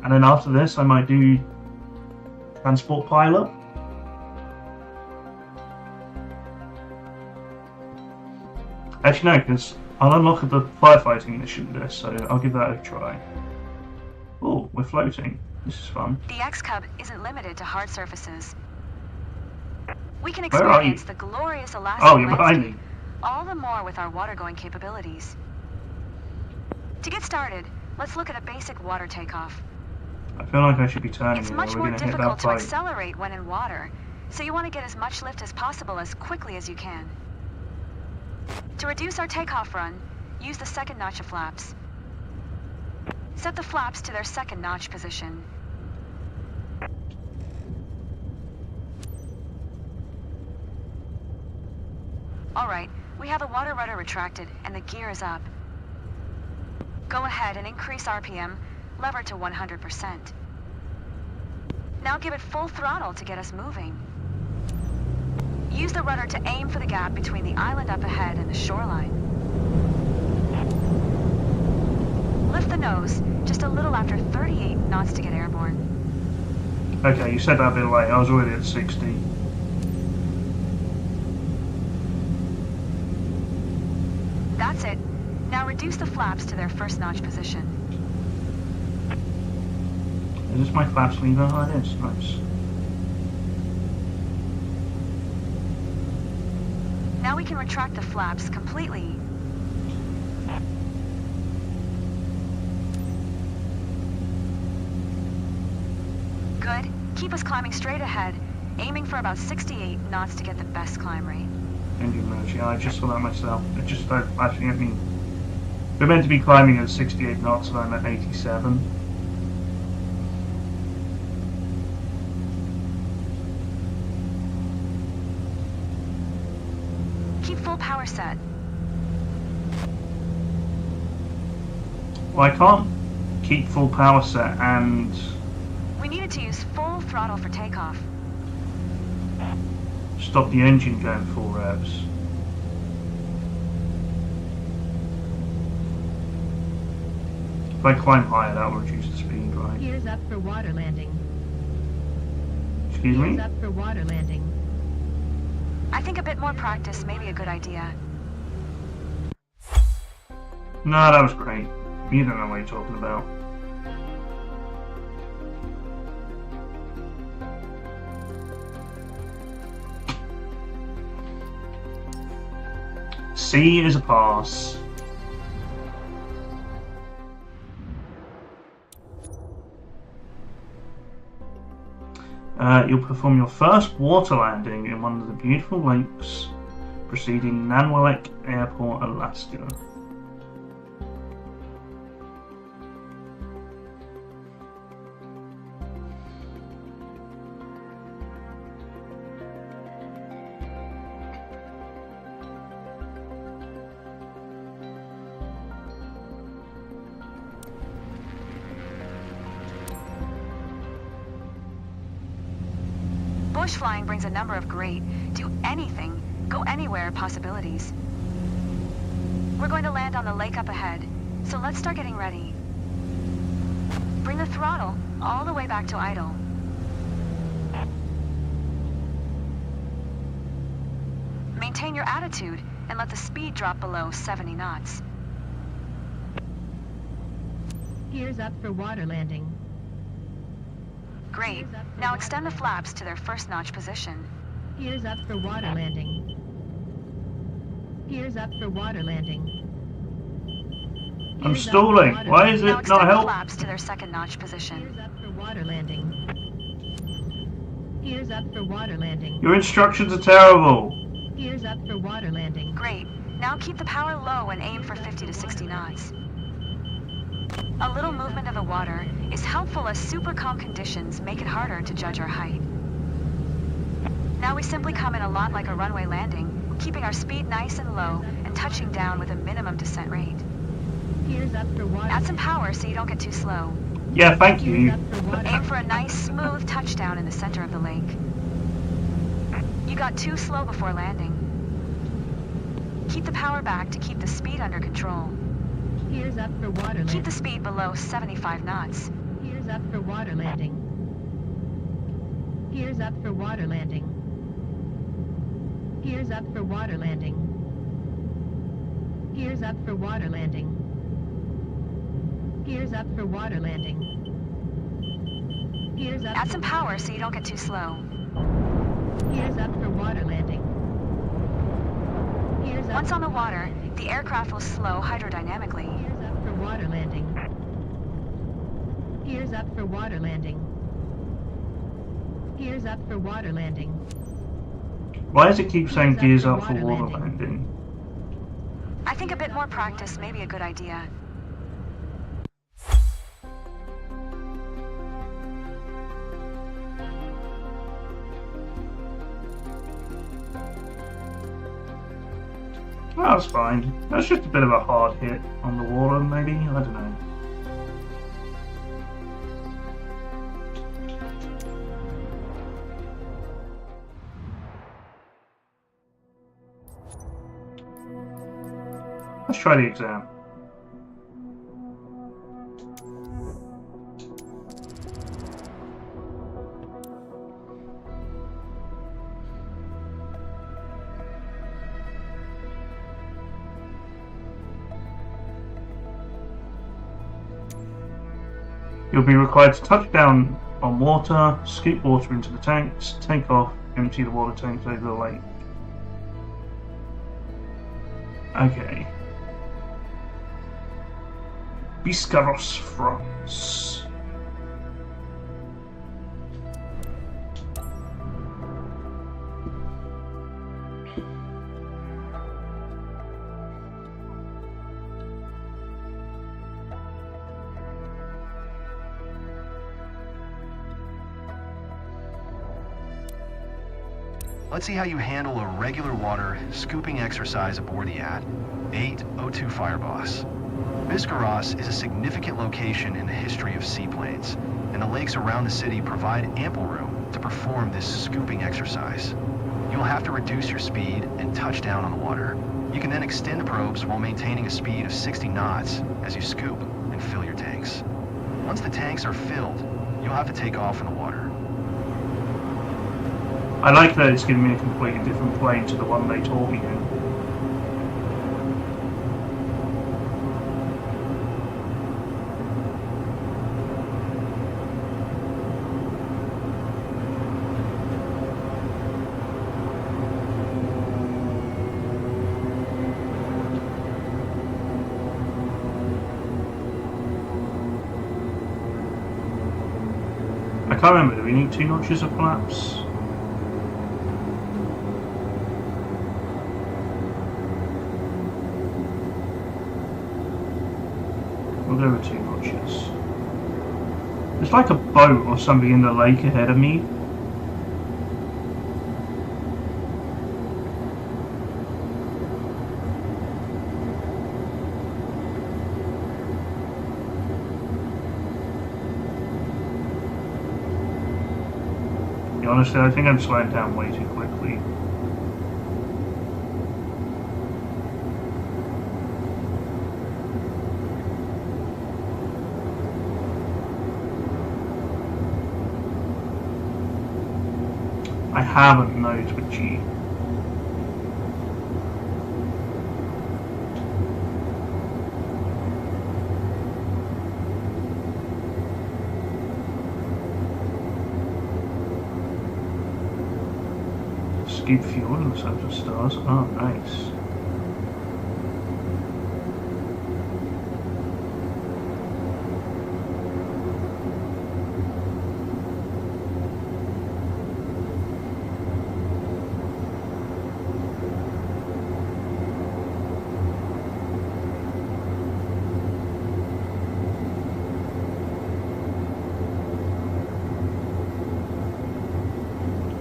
And then after this I might do transport pilot. Actually no, because I'll unlock the firefighting mission this, so I'll give that a try. Oh, we're floating. This is fun. The X-Cub isn't limited to hard surfaces. We can experience the glorious Alaskan Oh, you're behind me. all the more with our water-going capabilities. To get started, let's look at a basic water takeoff. I feel like I should be turning. It's here. much We're more gonna hit difficult that to fight. accelerate when in water, so you want to get as much lift as possible as quickly as you can. To reduce our takeoff run, use the second notch of flaps. Set the flaps to their second notch position. Alright, we have the water rudder retracted and the gear is up. Go ahead and increase RPM, lever to 100%. Now give it full throttle to get us moving. Use the rudder to aim for the gap between the island up ahead and the shoreline. Lift the nose just a little after 38 knots to get airborne. Okay, you said that a bit late. I was already at 60. That's it. Now reduce the flaps to their first notch position. Is this my flaps lever? Oh, it is. Nice. Now we can retract the flaps completely. Good. Keep us climbing straight ahead, Aiming for about 68 knots to get the best climb rate. Engine mode, yeah, I just saw that myself. It just started flashing at me. We're meant to be climbing at 68 knots and I'm at 87. Keep full power set. Well, I can't keep full power set and We needed to use full throttle for takeoff. stop the engine going full revs. If I climb higher, that will reduce the speed, right? Gears up for water landing. Excuse me? Gears up for water landing. I think a bit more practice may be a good idea. No, that was great. You don't know what you're talking about. C is a pass. You'll perform your first water landing in one of the beautiful lakes preceding Nanwalek Airport, Alaska. Bush flying brings a number of great, do anything, go anywhere possibilities. We're going to land on the lake up ahead, so let's start getting ready. Bring the throttle all the way back to idle. Maintain your attitude and let the speed drop below 70 knots. Gears up for water landing. Great. Now extend the flaps to their first notch position. Gears up for water landing. Gears up for water landing. I'm Gears up for stalling. water Why is Now it extend not the help? flaps to their second notch position. Gears up for water landing. Gears up for water landing. Your instructions are terrible. Gears up for water landing. Great. Now keep the power low and aim for 50 to 60 knots. A little movement of the water is helpful as super calm conditions make it harder to judge our height. Now we simply come in a lot like a runway landing, keeping our speed nice and low and touching down with a minimum descent rate. Gears up for water. Add some power so you don't get too slow. Yeah, thank Gears you. up for water. Aim for a nice, smooth touchdown in the center of the lake. You got too slow before landing. Keep the power back to keep the speed under control. Gears up for water landing. Keep the speed below 75 knots. Gears up for water landing. Gears up for water landing. Gears up for water landing. Gears up for water landing. Gears up for water landing. Gears up. Add some power so you don't get too slow. Gears up for water landing. Gears up. Once on the water, the aircraft will slow hydrodynamically. Gears up for water landing. Gears up for water landing. Gears up for water landing. Why does it keep saying Gears gears up up for for water water landing? I think a bit more practice may be a good idea. Well, that's fine. That's just a bit of a hard hit on the water, maybe? I don't know. Let's try the exam. You'll be required to touch down on water, scoop water into the tanks, take off, empty the water tanks over the lake. Okay. Biscarrosse, France. Let's see how you handle a regular water scooping exercise aboard the yacht 802 Fireboss. Biscarrosse is a significant location in the history of seaplanes, and the lakes around the city provide ample room to perform this scooping exercise. You'll have to reduce your speed and touch down on the water. You can then extend the probes while maintaining a speed of 60 knots as you scoop and fill your tanks. Once the tanks are filled, you'll have to take off in the water. I like that it's giving me a completely different plane to the one they taught me in. I can't remember, do we need 2 notches of flaps? We'll go with 2 notches. There's like a boat or something in the lake ahead of me. Honestly, I think I'm slowing down way too quickly. I haven't noticed with G. Scoop fuel in the center of stars. Oh, nice.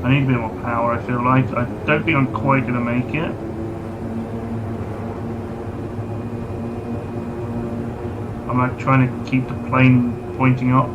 I need a bit more power, I feel like. I don't think I'm quite going to make it. I'm like trying to keep the plane pointing up.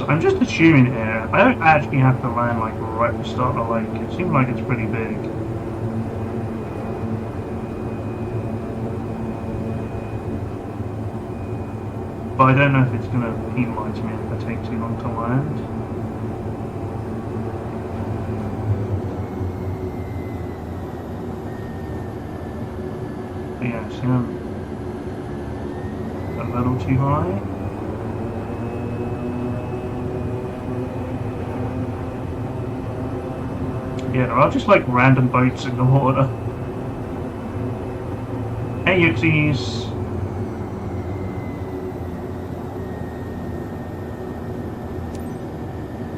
I'm just assuming here, I don't actually have to land like right at the start of the lake. It seems like it's pretty big. But I don't know if it's going to penalise me if I take too long to land. But yeah, see, I'm a little too high. Yeah, there are just like random boats in the water. Hey, Yuxies!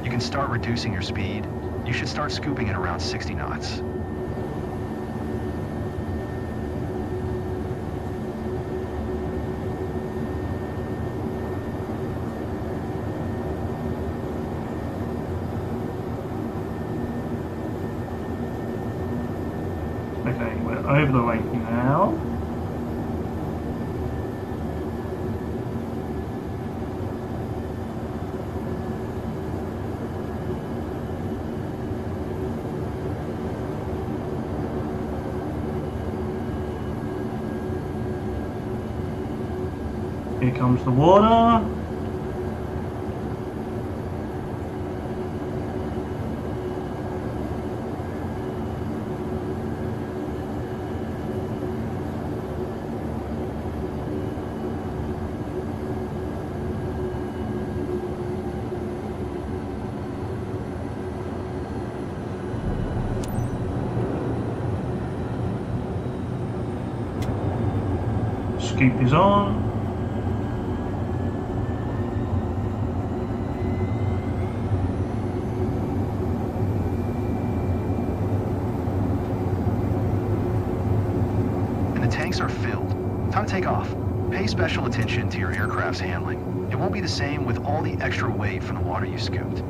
You can start reducing your speed. You should start scooping at around 60 knots. Okay, we're over the lake now. Here comes the water. Scoop is on. And the tanks are filled. Time to take off. Pay special attention to your aircraft's handling. It won't be the same with all the extra weight from the water you scooped.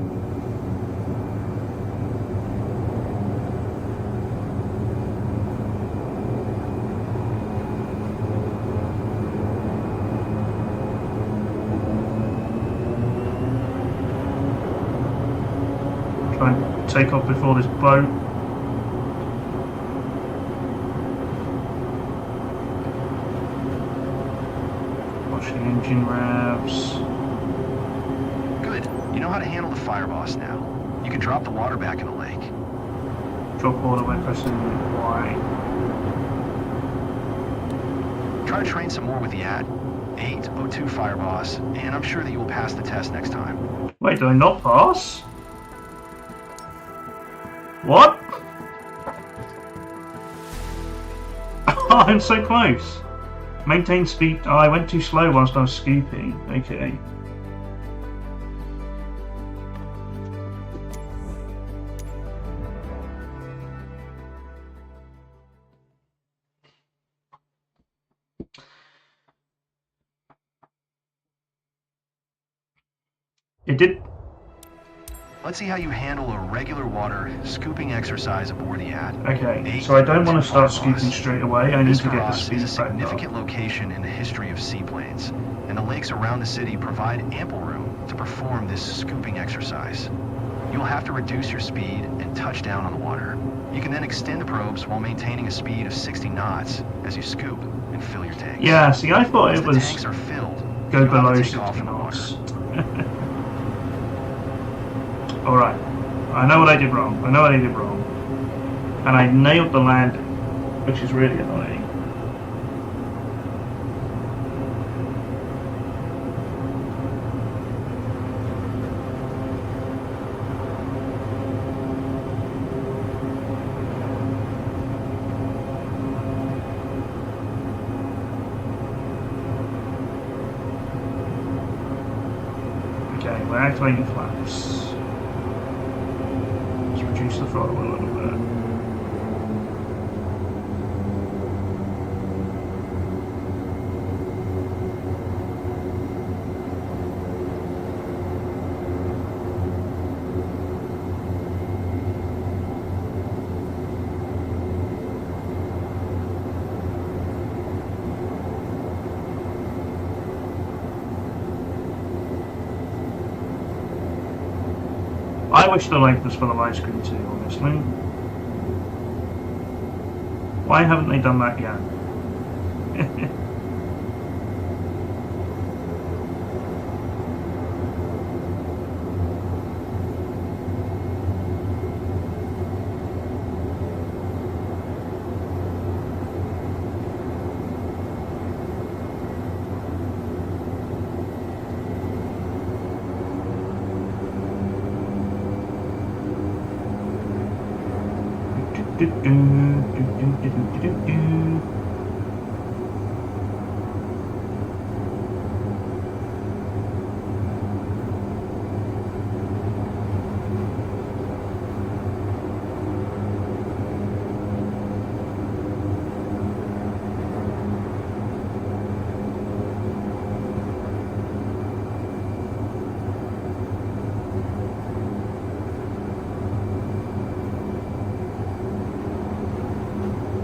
Try and take off before this boat. Watch the engine revs. Good. You know how to handle the fire boss now. You can drop the water back in the lake. Drop water by pressing Y. Try to train some more with the ad. 802 fire boss, and I'm sure that you will pass the test next time. Wait, did I not pass? What? I'm so close. Maintain speed. Oh, I went too slow whilst I was scooping. Okay. It did. Let's see how you handle a regular water scooping exercise aboard the ad. Okay, so I don't want to start Fire boss. scooping straight away. I need This to get the cross speed is a back up. significant location in the history of seaplanes, and the lakes around the city provide ample room to perform this scooping exercise. You'll have to reduce your speed and touch down on the water. You can then extend the probes while maintaining a speed of 60 knots as you scoop and fill your tanks. Yeah, see, I thought Once it the was tanks are filled, go you'll have below to 60 take off from the water. knots. Alright, I know what I did wrong. I know what I did wrong. And I nailed the landing, which is really annoying. Okay, we're activating flaps. Let's reduce the throttle a little bit. I wish the length was full of ice cream too, honestly. Why haven't they done that yet?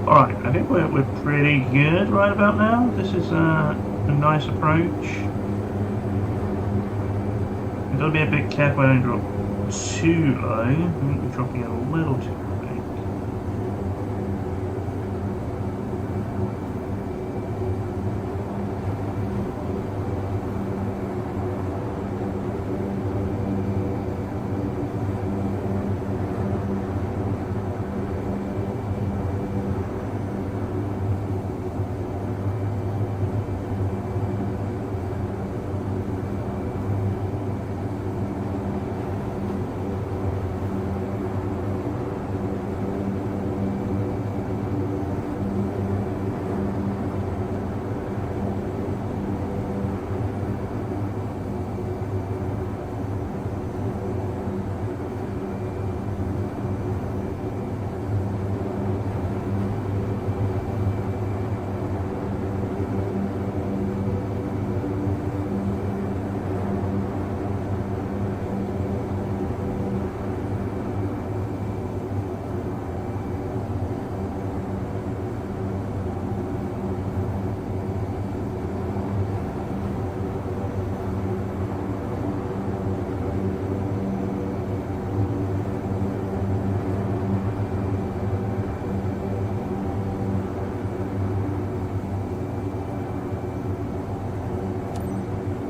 Alright, I think we're pretty good right about now. This is a nice approach. We've got to be a bit careful I don't drop too low. I think we're dropping a little too low.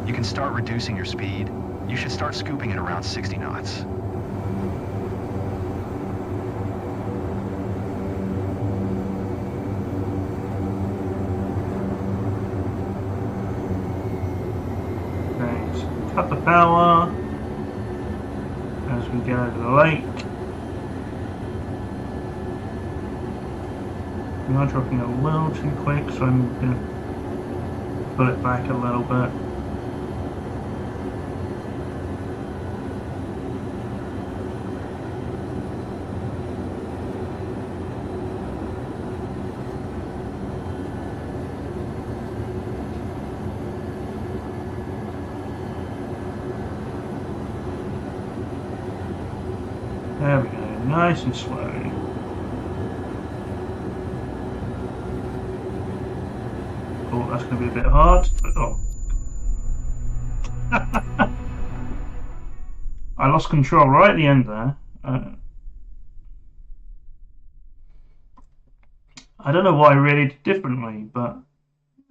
you can start reducing your speed. You should start scooping at around 60 knots. Okay, so cut the power as we get over the lake. We are dropping a little too quick, so I'm going to pull it back a little bit. There we go, nice and slow. Oh, that's going to be a bit hard. Oh. I lost control right at the end there. I don't know what I really did differently, but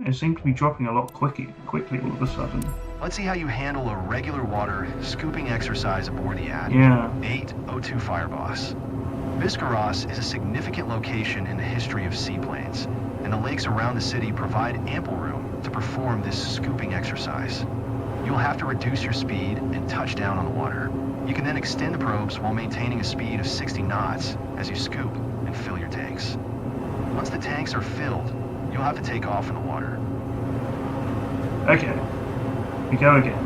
it seemed to be dropping a lot quickly all of a sudden. Let's see how you handle a regular water scooping exercise aboard the yacht. Yeah. 802 Fireboss. Biscarrosse is a significant location in the history of seaplanes, and the lakes around the city provide ample room to perform this scooping exercise. You'll have to reduce your speed and touch down on the water. You can then extend the probes while maintaining a speed of 60 knots as you scoop and fill your tanks. Once the tanks are filled, you'll have to take off in the water. Okay. We go again.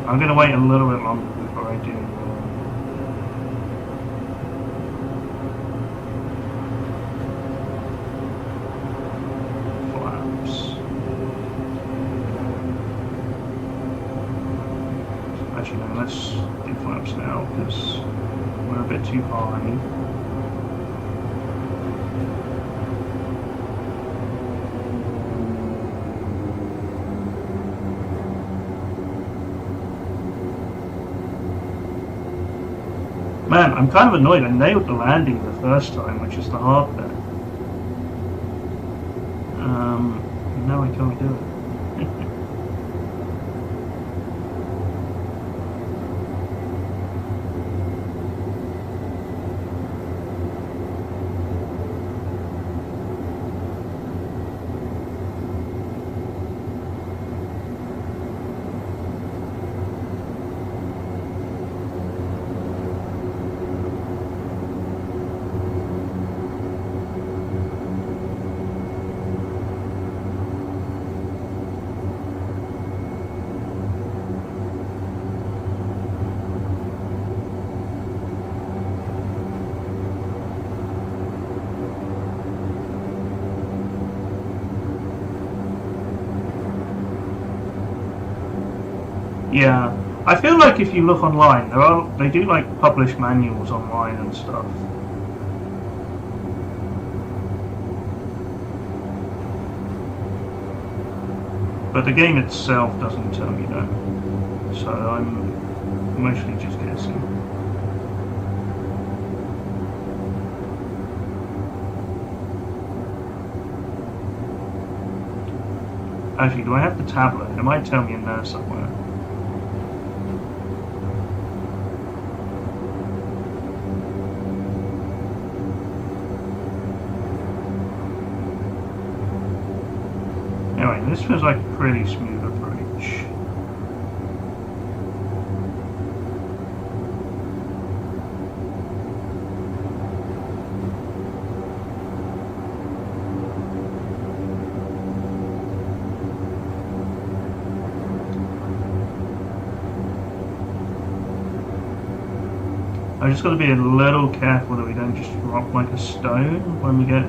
I'm going to wait a little bit longer before I do. Flaps. Actually, no, let's do flaps now because we're a bit too high. Man, I'm kind of annoyed. I nailed the landing the first time, which is the hard bit. Now I can't do it. Yeah, I feel like if you look online, they do like publish manuals online and stuff. But the game itself doesn't tell me that, so I'm mostly just guessing. Actually, do I have the tablet? It might tell me in there somewhere. Anyway, this feels like a pretty smooth approach. I just got to be a little careful that we don't just drop like a stone when we get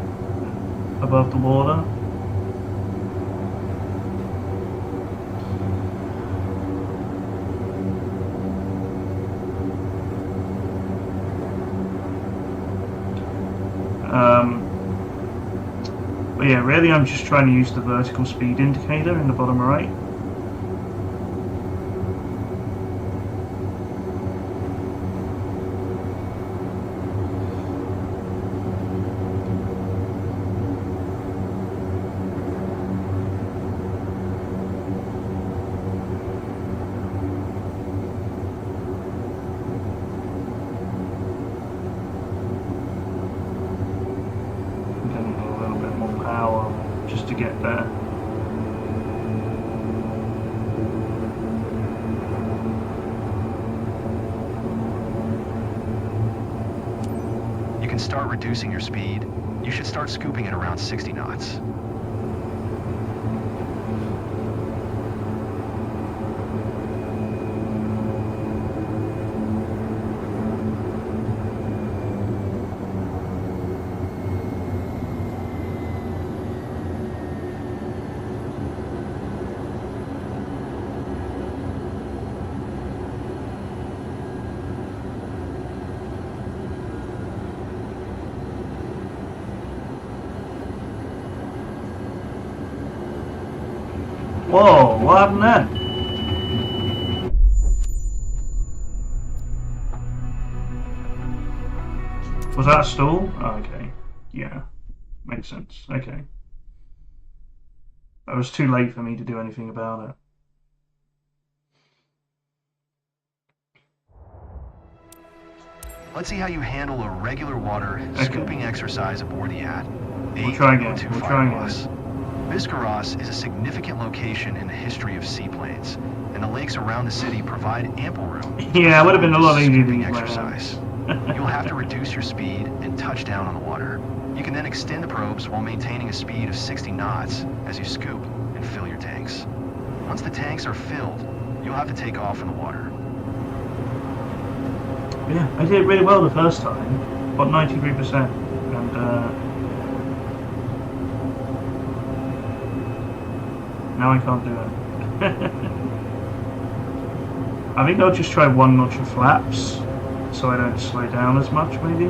above the water. But yeah, really I'm just trying to use the vertical speed indicator in the bottom right. get there. You can start reducing your speed. You should start scooping at around 60 knots. Whoa, what happened then? Was that a stall? Oh, okay. Yeah. Makes sense. Okay. It was too late for me to do anything about it. Let's see how you handle a regular water scooping exercise aboard the yacht. We'll try again. We'll try again. Biscarrosse is a significant location in the history of seaplanes, and the lakes around the city provide ample room. Yeah, it would have been a lot easier scooping to use my exercise. You'll have to reduce your speed and touch down on the water. You can then extend the probes while maintaining a speed of 60 knots as you scoop and fill your tanks. Once the tanks are filled, you'll have to take off in the water. Yeah, I did really well the first time. Got 93%. And now I can't do it. I think I'll just try one notch of flaps so I don't slow down as much, maybe.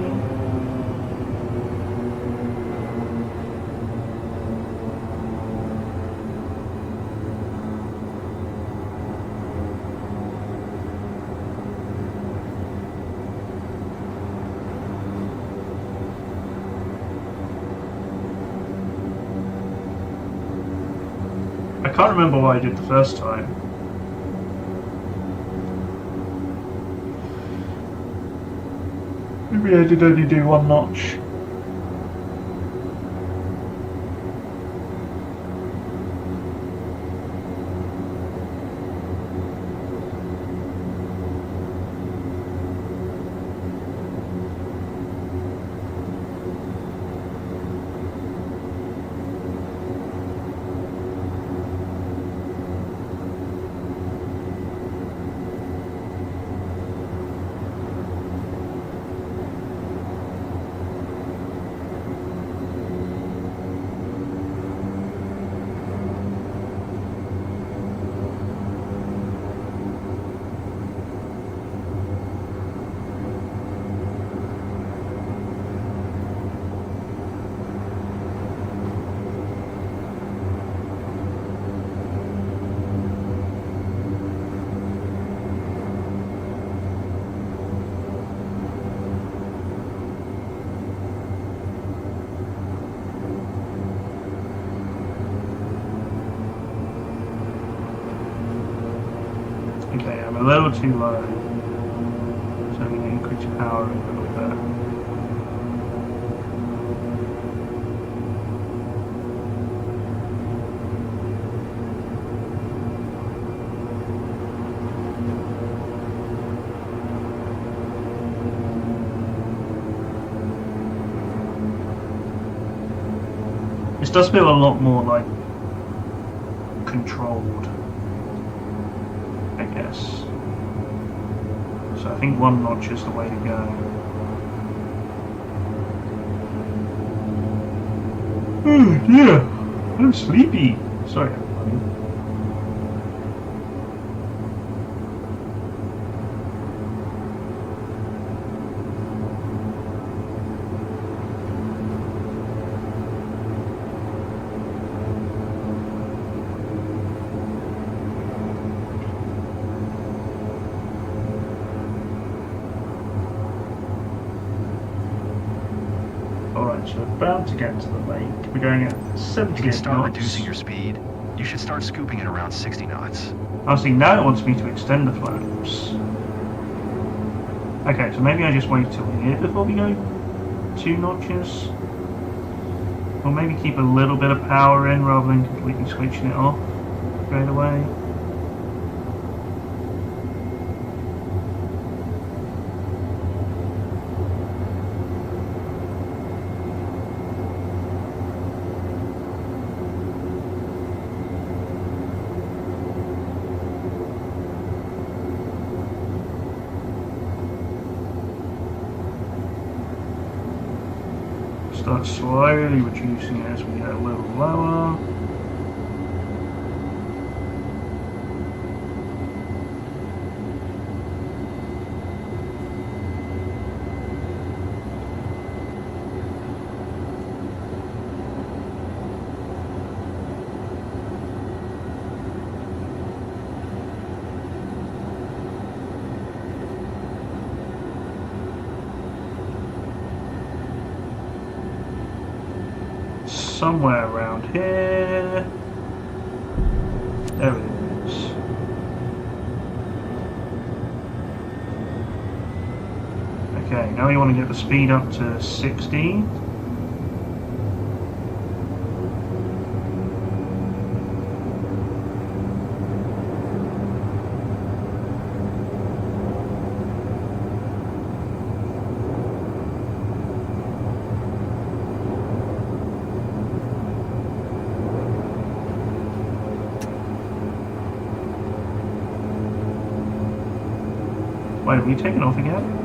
I can't remember what I did the first time. Maybe I did only do one notch. Okay, I'm a little too low, so I'm going to increase power a little bit. This does feel a lot more like controlled, I guess. So I think one notch is the way to go. Oh dear, I'm sleepy. Sorry everybody. Alright, so we're about to get to the lake. We're going at 70 You can start knots. reducing your speed. You should start scooping at around 60 knots. I see, now it wants me to extend the flaps. Okay, so maybe I just wait till here before we go 2 notches. Or maybe keep a little bit of power in rather than completely switching it off straight away. Start slowly reducing it as we get a little lower. Somewhere around here. There it is. Okay, now we want to get the speed up to 60. Wait, are we taking off again?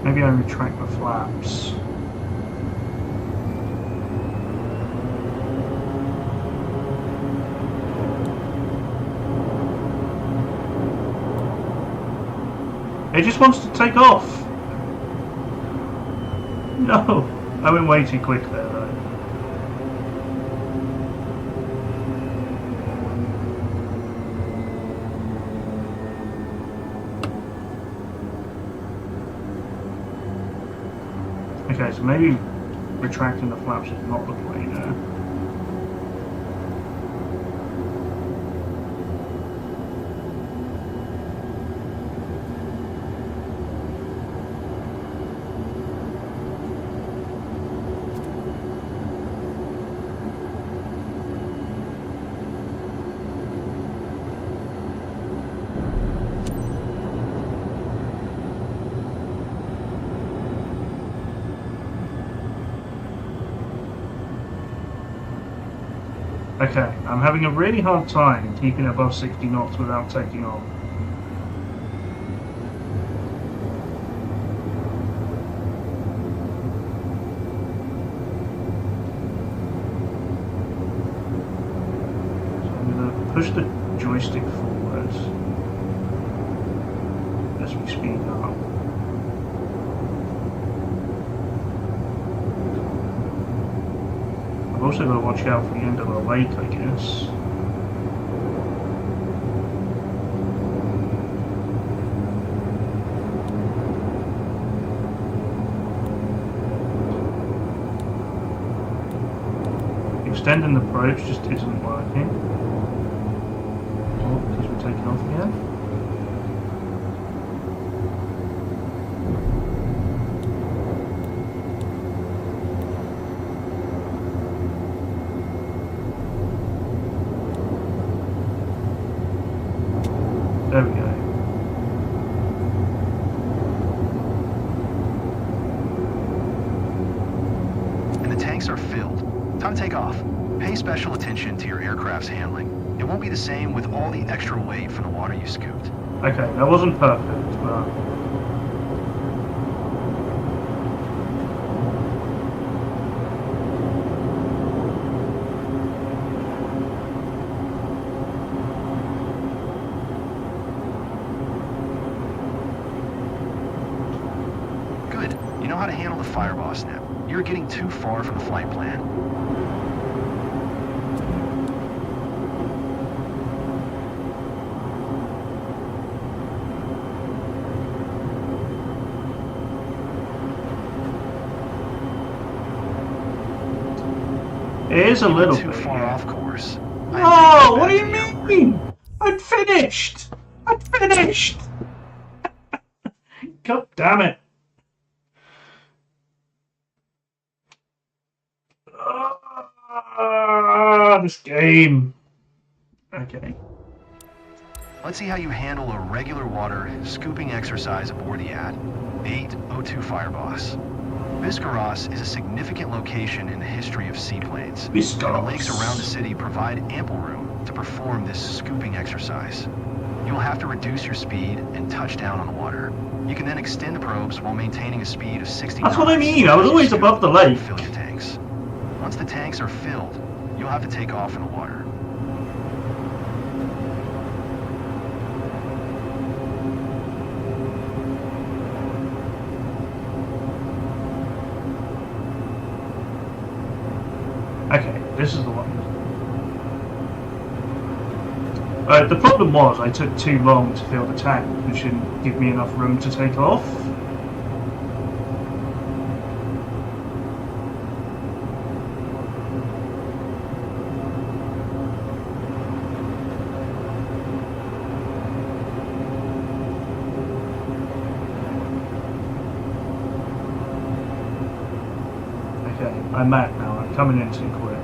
Maybe I retract the flaps. It just wants to take off. No, I went way too quick there though. Okay, so maybe retracting the flaps is not the play there. Okay, I'm having a really hard time keeping it above 60 knots without taking off. So I'm going to push the joystick forward as we speed up. I've also got to watch out for the end of the lake, I guess. Extending the approach just isn't working. Oh, because we're taking off again. There we go. And the tanks are filled. Time to take off. Pay special attention to your aircraft's handling. It won't be the same with all the extra weight from the water you scooped. Okay, that wasn't perfect, but... Good. You know how to handle the fireboss now. You're getting too far from the flight plan. is a little too bit, far yeah. off course. No, what do you mean? I'd finished! I'd finished! God damn it. This game. Okay. Let's see how you handle a regular water scooping exercise aboard the Ad 802 Fireboss. Biscarrosse is a significant location in the history of seaplanes. And the lakes around the city provide ample room to perform this scooping exercise. You'll have to reduce your speed and touch down on the water. You can then extend the probes while maintaining a speed of 60 knots. That's what I mean, I was always above the lake. Fill your tanks. Once the tanks are filled, you'll have to take off in the water. Okay, this is the one. The problem was I took too long to fill the tank, which didn't give me enough room to take off. Okay, I'm mad now. I'm coming in too quick.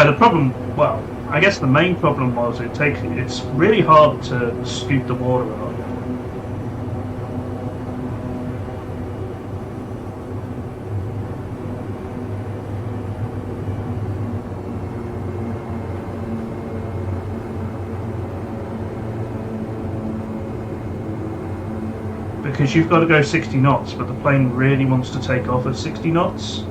The problem, well, I guess the main problem was it's really hard to scoop the water out. Because you've got to go 60 knots, but the plane really wants to take off at 60 knots.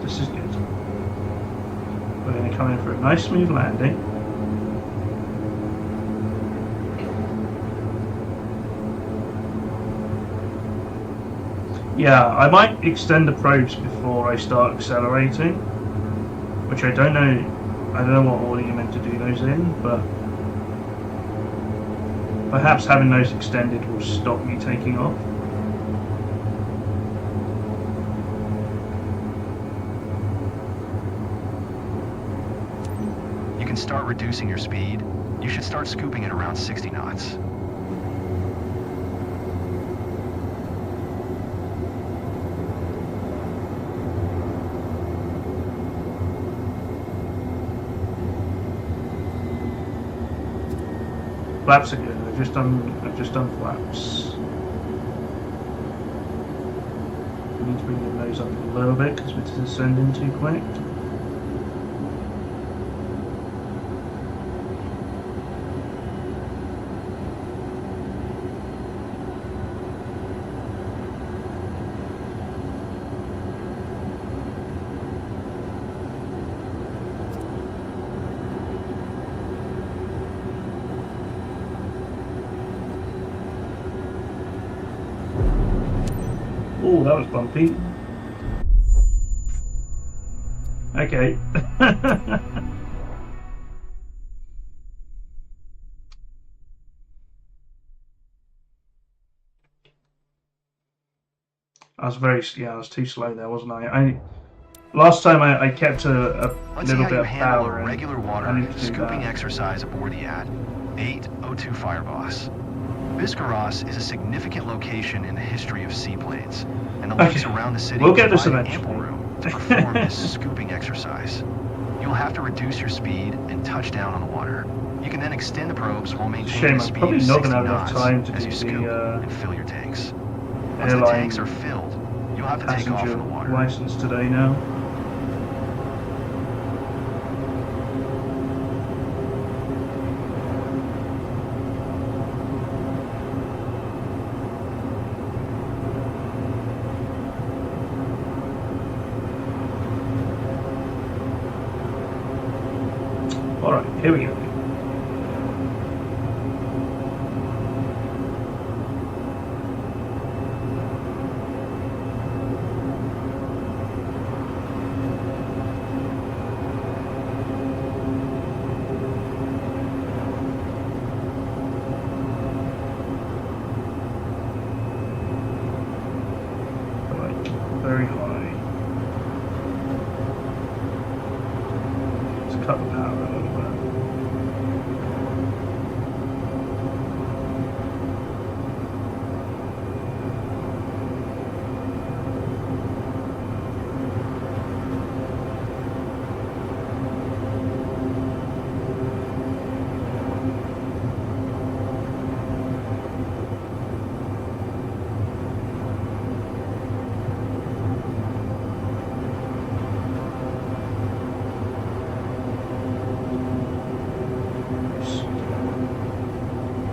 This is good. We're going to come in for a nice smooth landing. Yeah, I might extend the probes before I start accelerating, which I don't know what order you're meant to do those in, but perhaps having those extended will stop me taking off. Start reducing your speed, you should start scooping at around 60 knots. Flaps are good. I've just done flaps. I need to bring the nose up a little bit because we're descending too quick. Oh, that was bumpy. Okay. I was too slow there, wasn't I? Last time I kept a little bit of power. Regular water scooping exercise aboard the Ad 802 Fireboss. Biscarrosse is a significant location in the history of seaplanes, and the Okay. lakes around the city We'll get this provide eventually. ample room to perform this scooping exercise. You'll have to reduce your speed and touch down on the water. You can then extend the probes while maintaining Shame, a I'm speed probably of not 60 gonna have enough knots time to as do you the, scoop and fill your tanks. Once the airline tanks are filled, you'll have to take off in passenger the water. license today now. Alright, here we go. Alright, very high. Let's cut the power a little bit.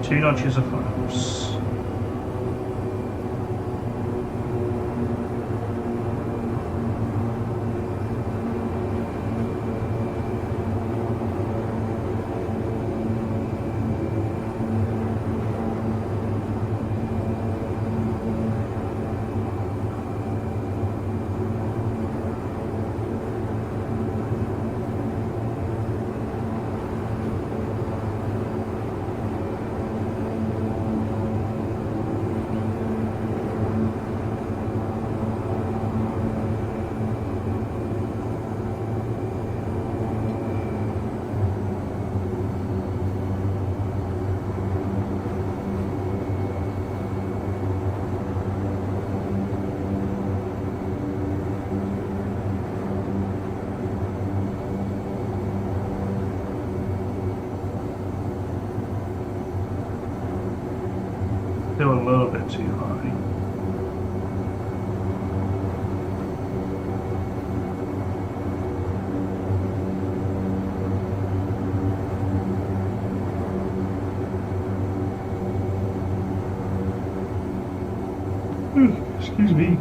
Two notches of flaps. Still a little bit too high. Excuse me.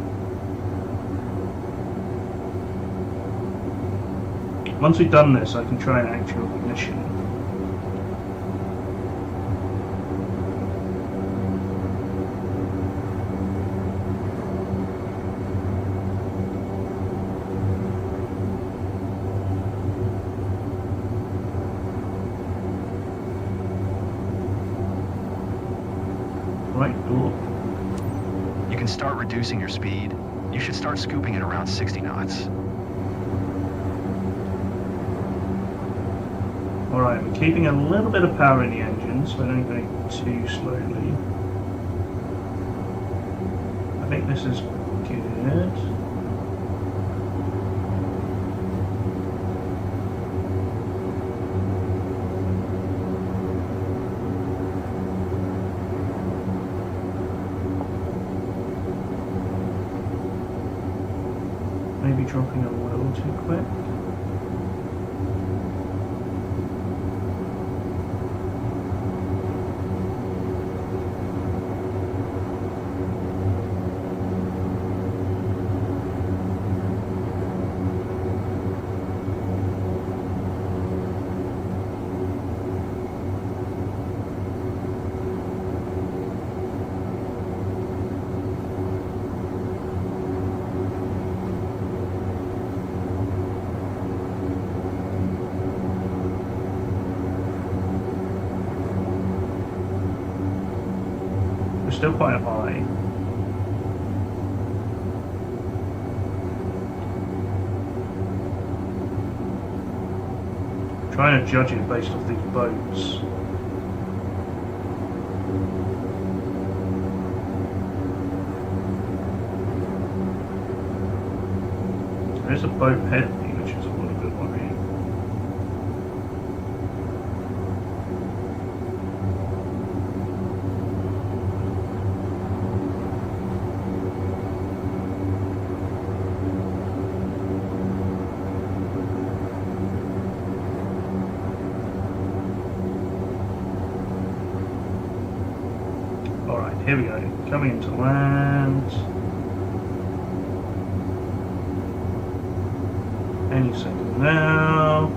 Once we've done this, I can try an actual ignition. Right door. You can start reducing your speed. You should start scooping at around 60 knots. Alright, we're keeping a little bit of power in the engine, so I don't go too slowly. I think this is good. Maybe dropping a little too quick. We're still quite high. Trying to judge it based off these boats. There's a boat ahead of me, which is a little bit worrying. Alright, here we go. Coming into land. Any second now.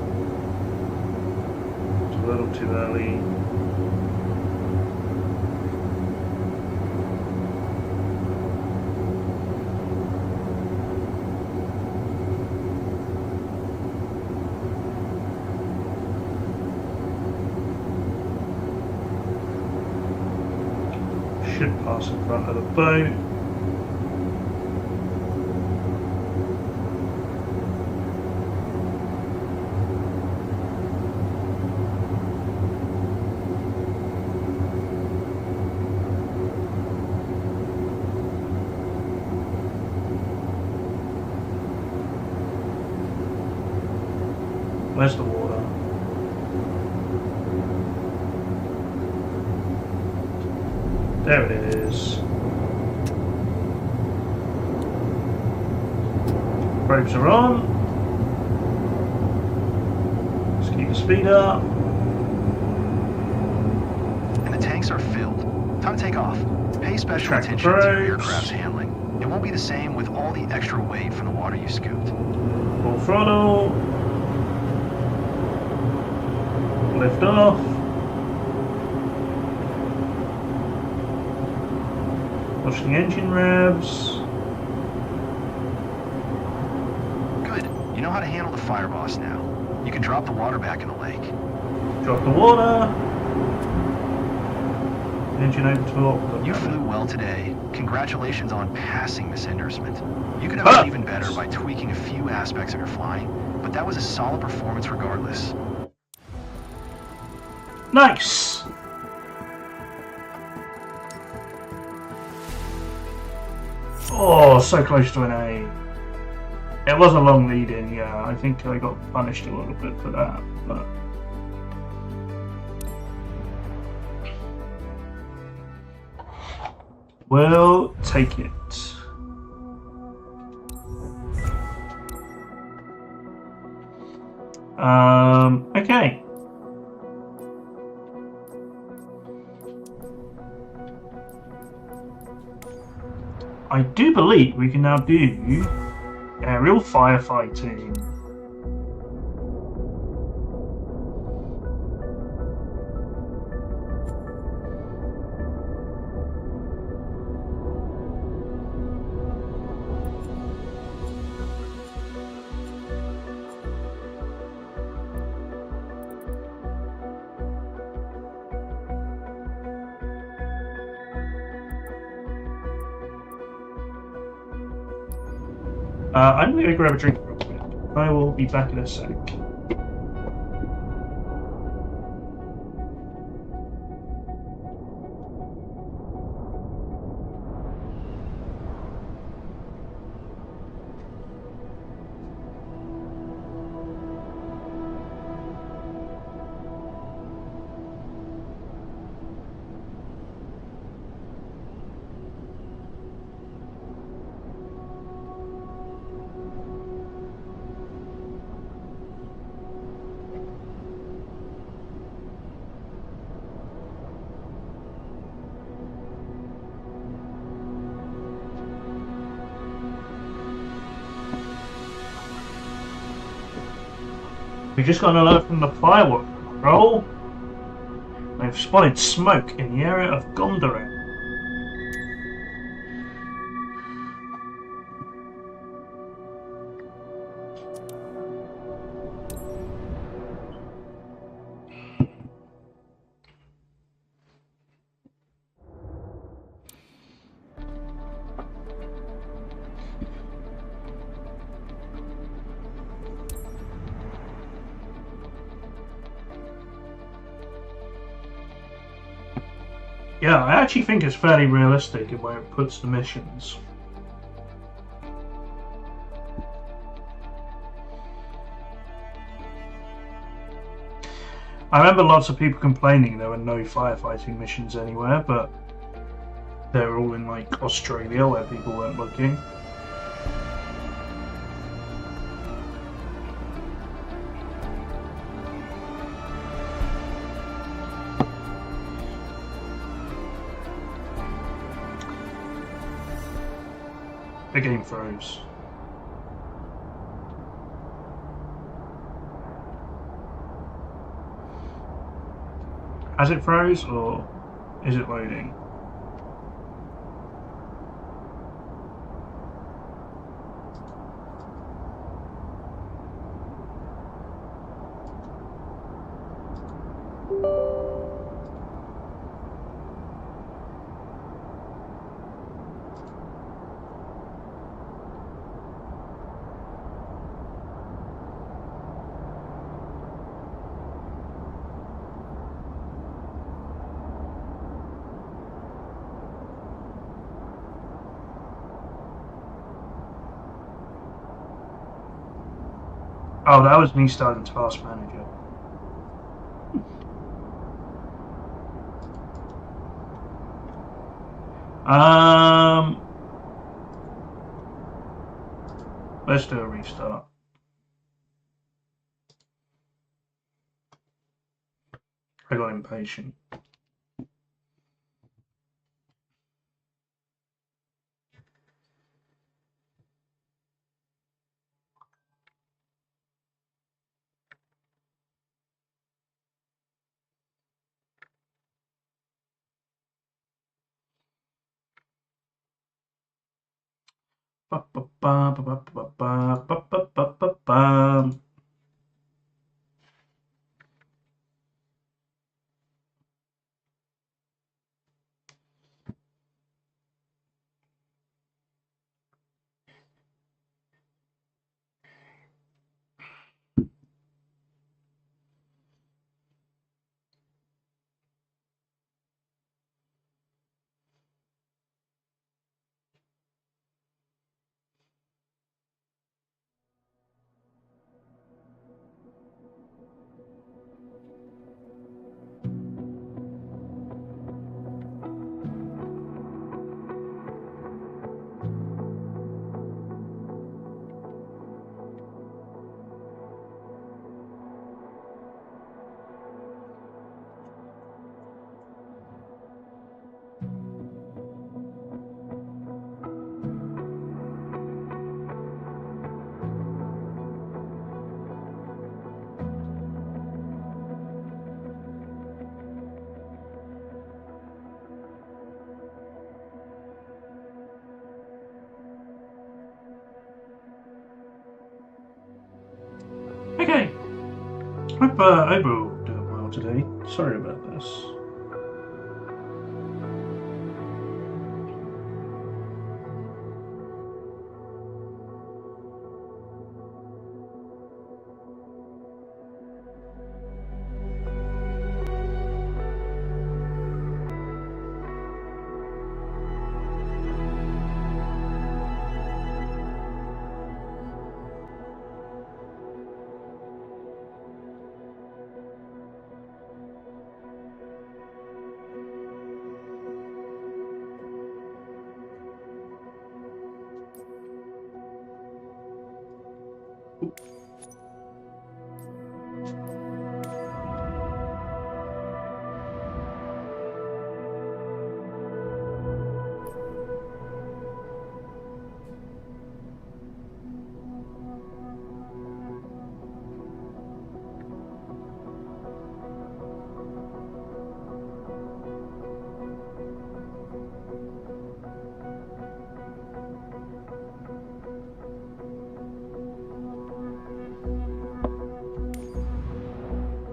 It's a little too early. Should pass in front of the boat. Where's the water? There it is. Ropes are on. Let's keep the speed up. And the tanks are filled. Time to take off. Pay special Track the attention to your ropes. aircraft's handling. It won't be the same with all the extra weight from the water you scooped. Full throttle. Lift off. Watch the engine revs. Good. You know how to handle the fire boss now. You can drop the water back in the lake. Drop the water. Engine overtalk. You flew well today. Congratulations on passing this endorsement. You could have done even better by tweaking a few aspects of your flying, but that was a solid performance regardless. Nice! Oh, so close to an A. It was a long lead in, yeah. I think I got punished a little bit for that, but... we'll take it. Okay. I do believe we can now do aerial firefighting. I'm going to grab a drink real quick. I will be back in a sec. We just got an alert from the firework control. They've spotted smoke in the area of Gondoran. Yeah, I actually think it's fairly realistic in where it puts the missions. I remember lots of people complaining there were no firefighting missions anywhere, but they were all in like Australia where people weren't looking. The game froze. Has it froze or is it loading? Oh, that was me starting Task Manager. Let's do a restart. I got impatient. Okay. Hope we're all doing well today. Sorry about this.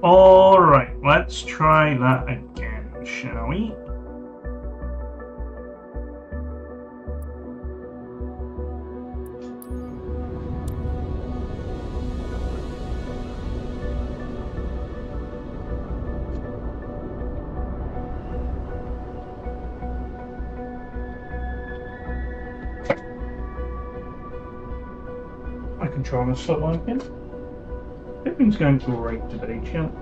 Alright, let's try that again, shall we? My controller's still working. Everything's going great today, champ.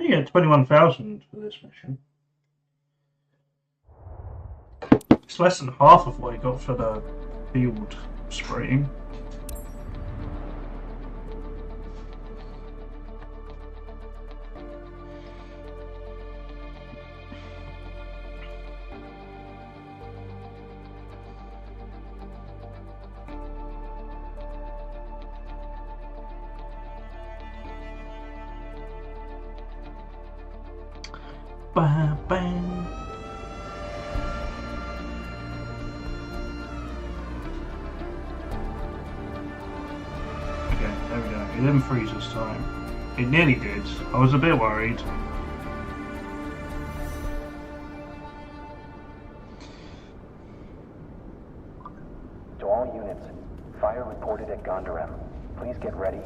only get 21,000 for this mission. It's less than half of what I got for the field spraying. Bam, bam. Okay, there we go. It didn't freeze this time. It nearly did. I was a bit worried. To all units, fire reported at Gondorem. Please get ready.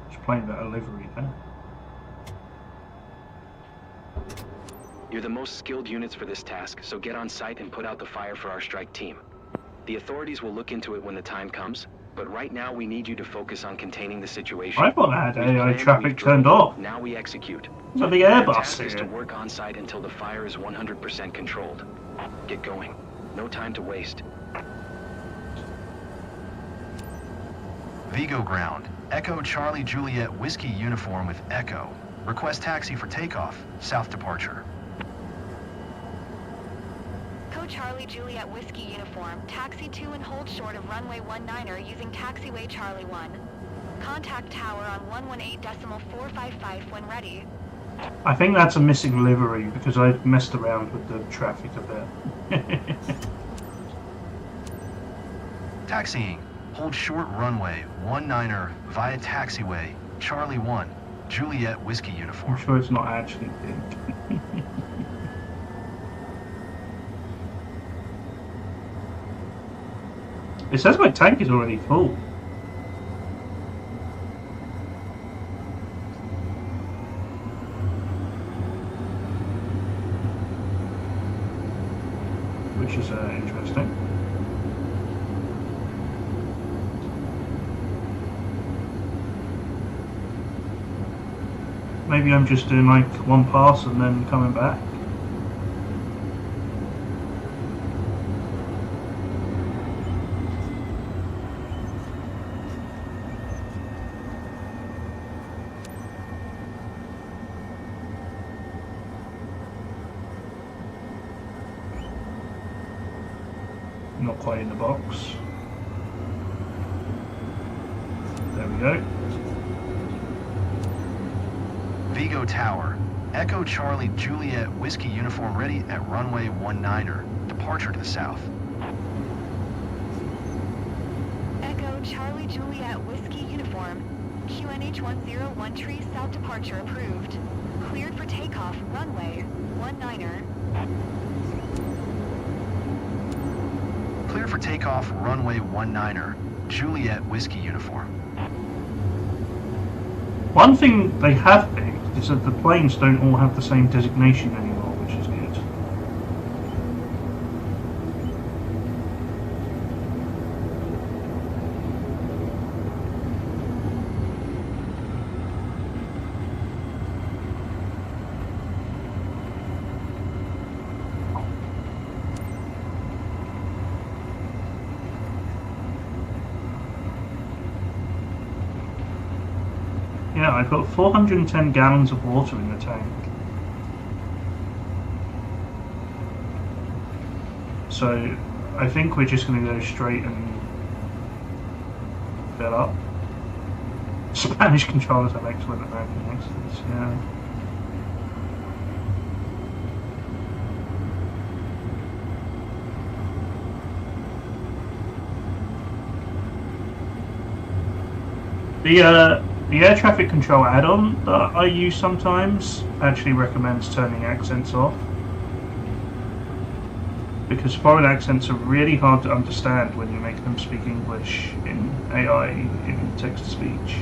Just playing that livery there. You're the most skilled units for this task, so get on site and put out the fire for our strike team. The authorities will look into it when the time comes, but right now we need you to focus on containing the situation. I thought I had AI traffic turned off. Now we execute. So the Your Airbus task is to here. work on site until the fire is 100% controlled. Get going. No time to waste. Vigo ground. Echo Charlie Juliet Whiskey uniform with Echo. Request taxi for takeoff. South departure. Echo Charlie Juliet Whiskey uniform. Taxi to and hold short of runway 19er using taxiway Charlie 1. Contact tower on 118.455 when ready. I think that's a missing livery because I messed around with the traffic a bit. Taxiing. Hold short runway 19er via taxiway Charlie 1. Juliet Whiskey uniform. I'm sure it's not actually big. It says my tank is already full. Which is interesting. Maybe I'm just doing like one pass and then coming back. Not quite in the box. There we go. Vigo Tower. Echo Charlie Juliet Whiskey uniform ready at runway 19er. Departure to the south. Echo Charlie Juliet Whiskey uniform. QNH 101 tree south departure approved. Cleared for takeoff runway 19er. Clear for takeoff runway 19er. Juliet Whiskey uniform. One thing they have picked is that the planes don't all have the same designation anymore, which is good. Yeah, I've got 410 gallons of water in the tank. So I think we're just going to go straight and fill up. Spanish controllers have excellent American accents, yeah. The air traffic control add-on that I use sometimes actually recommends turning accents off, because foreign accents are really hard to understand when you make them speak English in AI, in text-to-speech.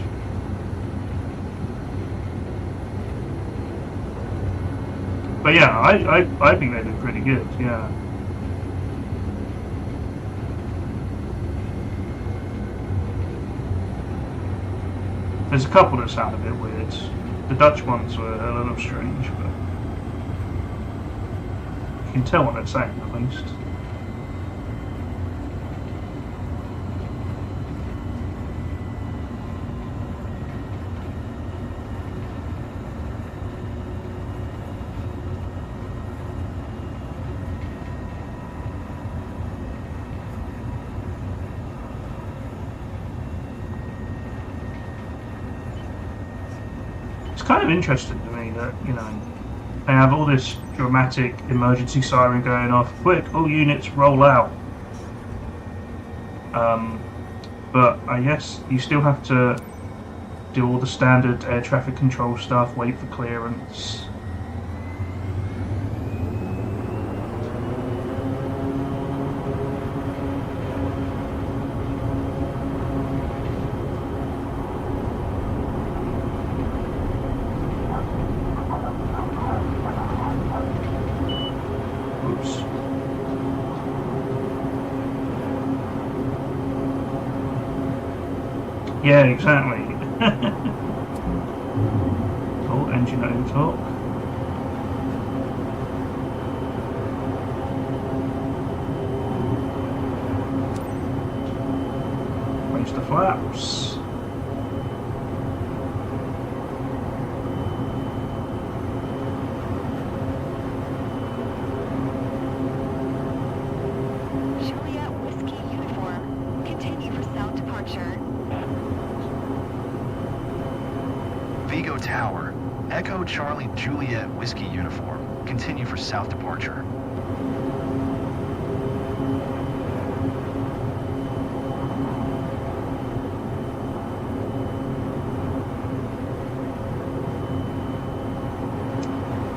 But yeah, I think they did pretty good, yeah. There's a couple that sound a bit weird. The Dutch ones were a little strange, but you can tell what they're saying at least. It's kind of interesting to me that, you know, they have all this dramatic emergency siren going off. Quick, all units roll out. But I guess you still have to do all the standard air traffic control stuff, wait for clearance. Yeah, exactly. Oh, engine overtalk. Raise the flaps. Juliet Whiskey uniform. Continue for south departure. Vigo Tower. Echo Charlie Juliet Whiskey uniform. Continue for south departure.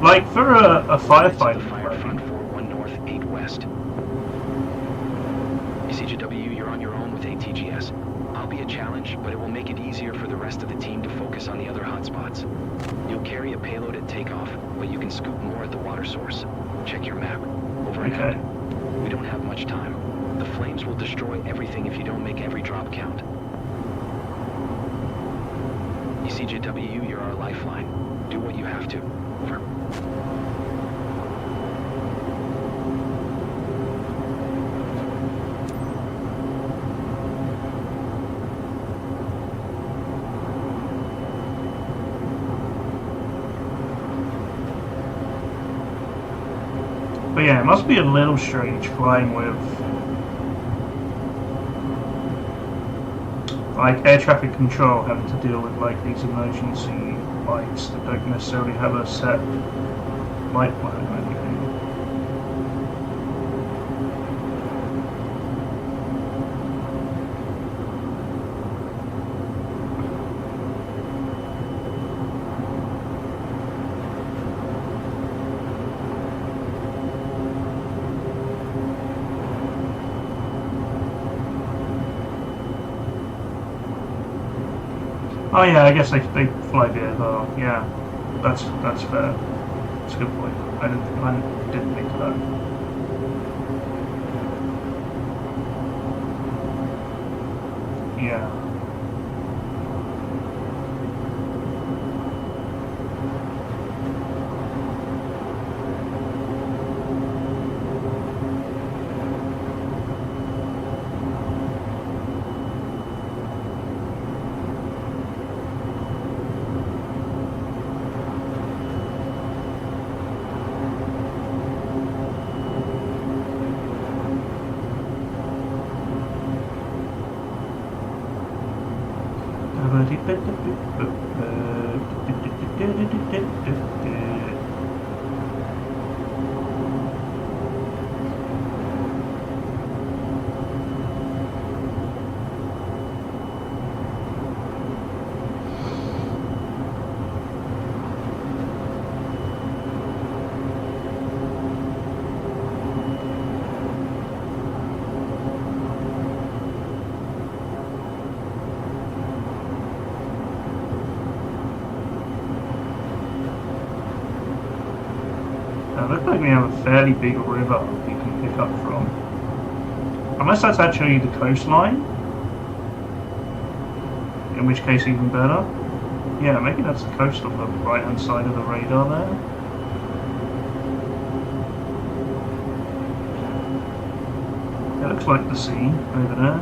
Like for a To the firefighter. fire front 41 north, 8 west. CJW, you're on your own with ATGS. I'll be a challenge, but it will make it easier for the rest of the team to focus on the other hotspots. You'll carry a payload at takeoff, but you can scoop more at the water source. Check your map. Over and Okay. out. We don't have much time. The flames will destroy everything if you don't make every drop count. ECJW, you're our lifeline. Do what you have to. Over. But yeah, it must be a little strange flying with like air traffic control having to deal with like these emergency lights that don't necessarily have a set light plan or anything. Oh yeah, I guess they fly VFR. Yeah, that's fair. That's a good point. I didn't think of that. Yeah. It looks like we have a fairly big river you can pick up from. Unless that's actually the coastline, in which case even better. Yeah, maybe that's the coast on the right-hand side of the radar there. It looks like the sea over there.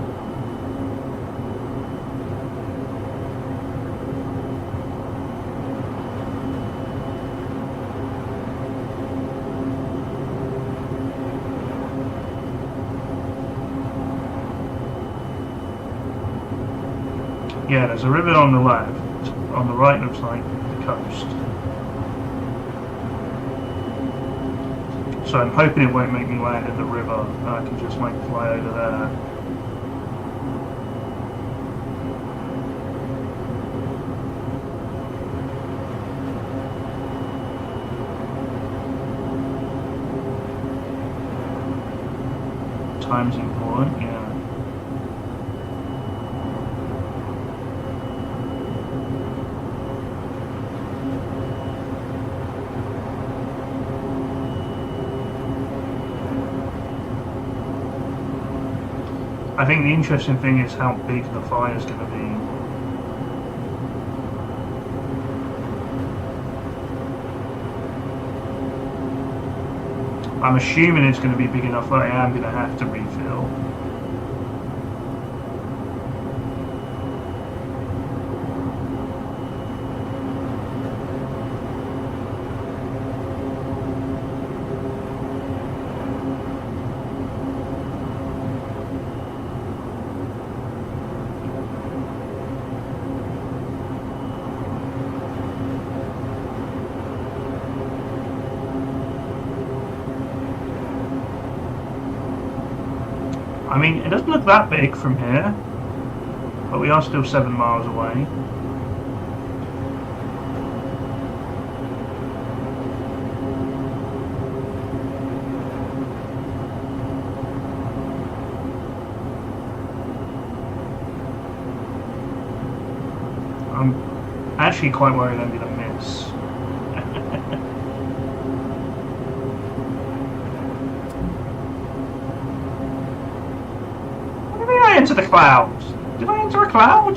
Yeah, there's a river on the left. On the right looks like the coast. So I'm hoping it won't make me land in the river. I can just like fly over there. Time's important, yeah. I think the interesting thing is how big the fire is going to be. I'm assuming it's going to be big enough that I am going to have to refill. I mean, it doesn't look that big from here, but we are still 7 miles away. I'm actually quite worried I'm going to miss. Into the clouds. Did I enter a cloud?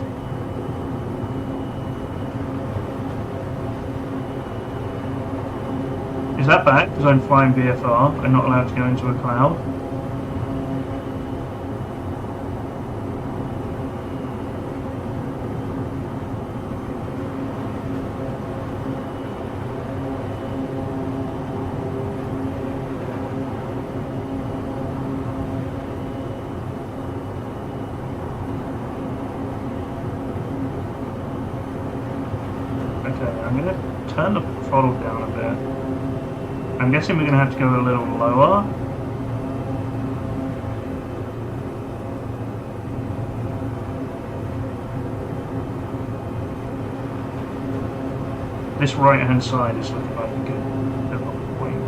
Is that bad because I'm flying VFR and not allowed to go into a cloud? I'm going to turn the throttle down a bit. I'm guessing we're going to have to go a little lower. This right hand side is looking like a good little point,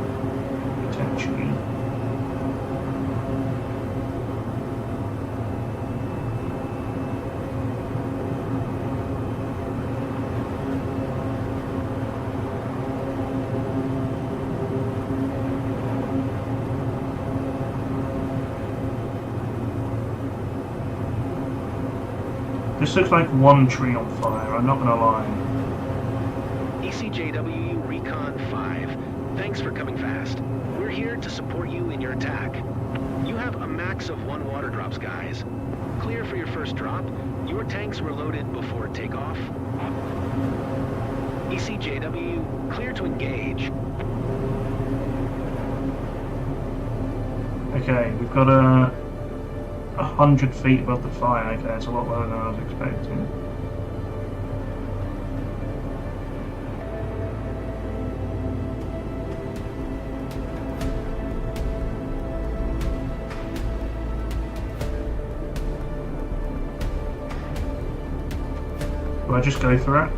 potentially. This looks like one tree on fire, I'm not going to lie. ECJW Recon 5, thanks for coming fast. We're here to support you in your attack. You have a max of 1 water drops, guys. Clear for your first drop. Your tanks were loaded before takeoff. ECJW, clear to engage. Okay, we've got 100 feet above the fire. Okay, it's a lot lower than I was expecting. Do I just go for it?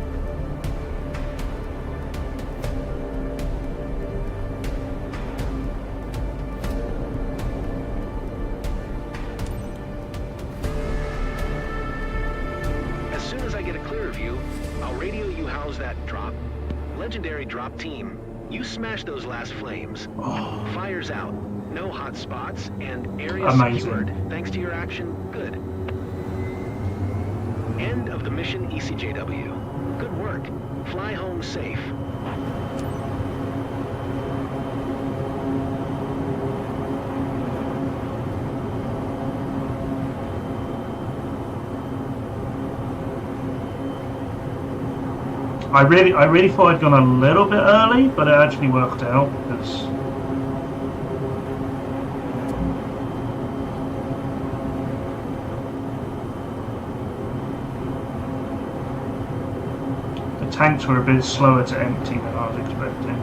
As soon as I get a clear view, I'll radio you how's that drop. Legendary drop team, you smashed those last flames. Oh. Fire's out, no hot spots, and area Amazing. secured. Thanks to your action, good. End of the mission, ECJW. Good work. Fly home safe. I really thought I'd gone a little bit early, but it actually worked out because the tanks were a bit slower to empty than I was expecting.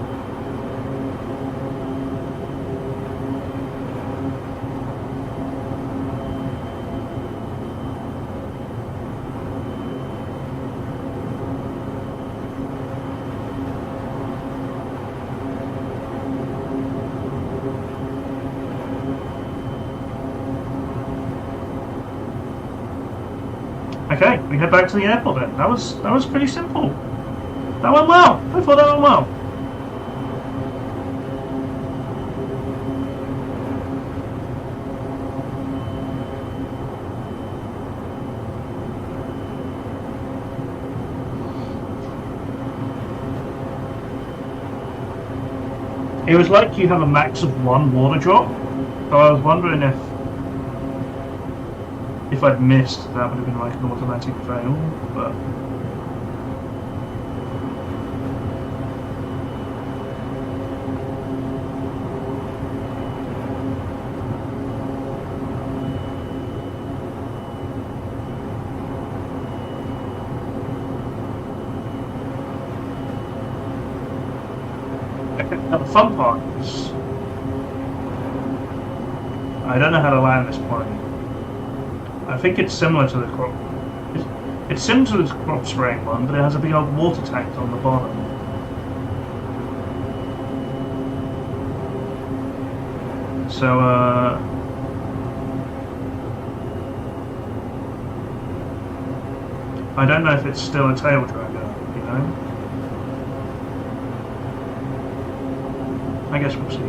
Okay, we head back to the airport then. That was pretty simple. That went well. I thought that went well. It was like you have a max of 1 water drop, so I was wondering if I'd missed, that would have been like an automatic fail, but now the fun part is I don't know how to land this plane. I think it's similar to the crop. It's similar to the crop spraying one, but it has a big old water tank on the bottom. So, I don't know if it's still a tail dragger, you know? I guess we'll see.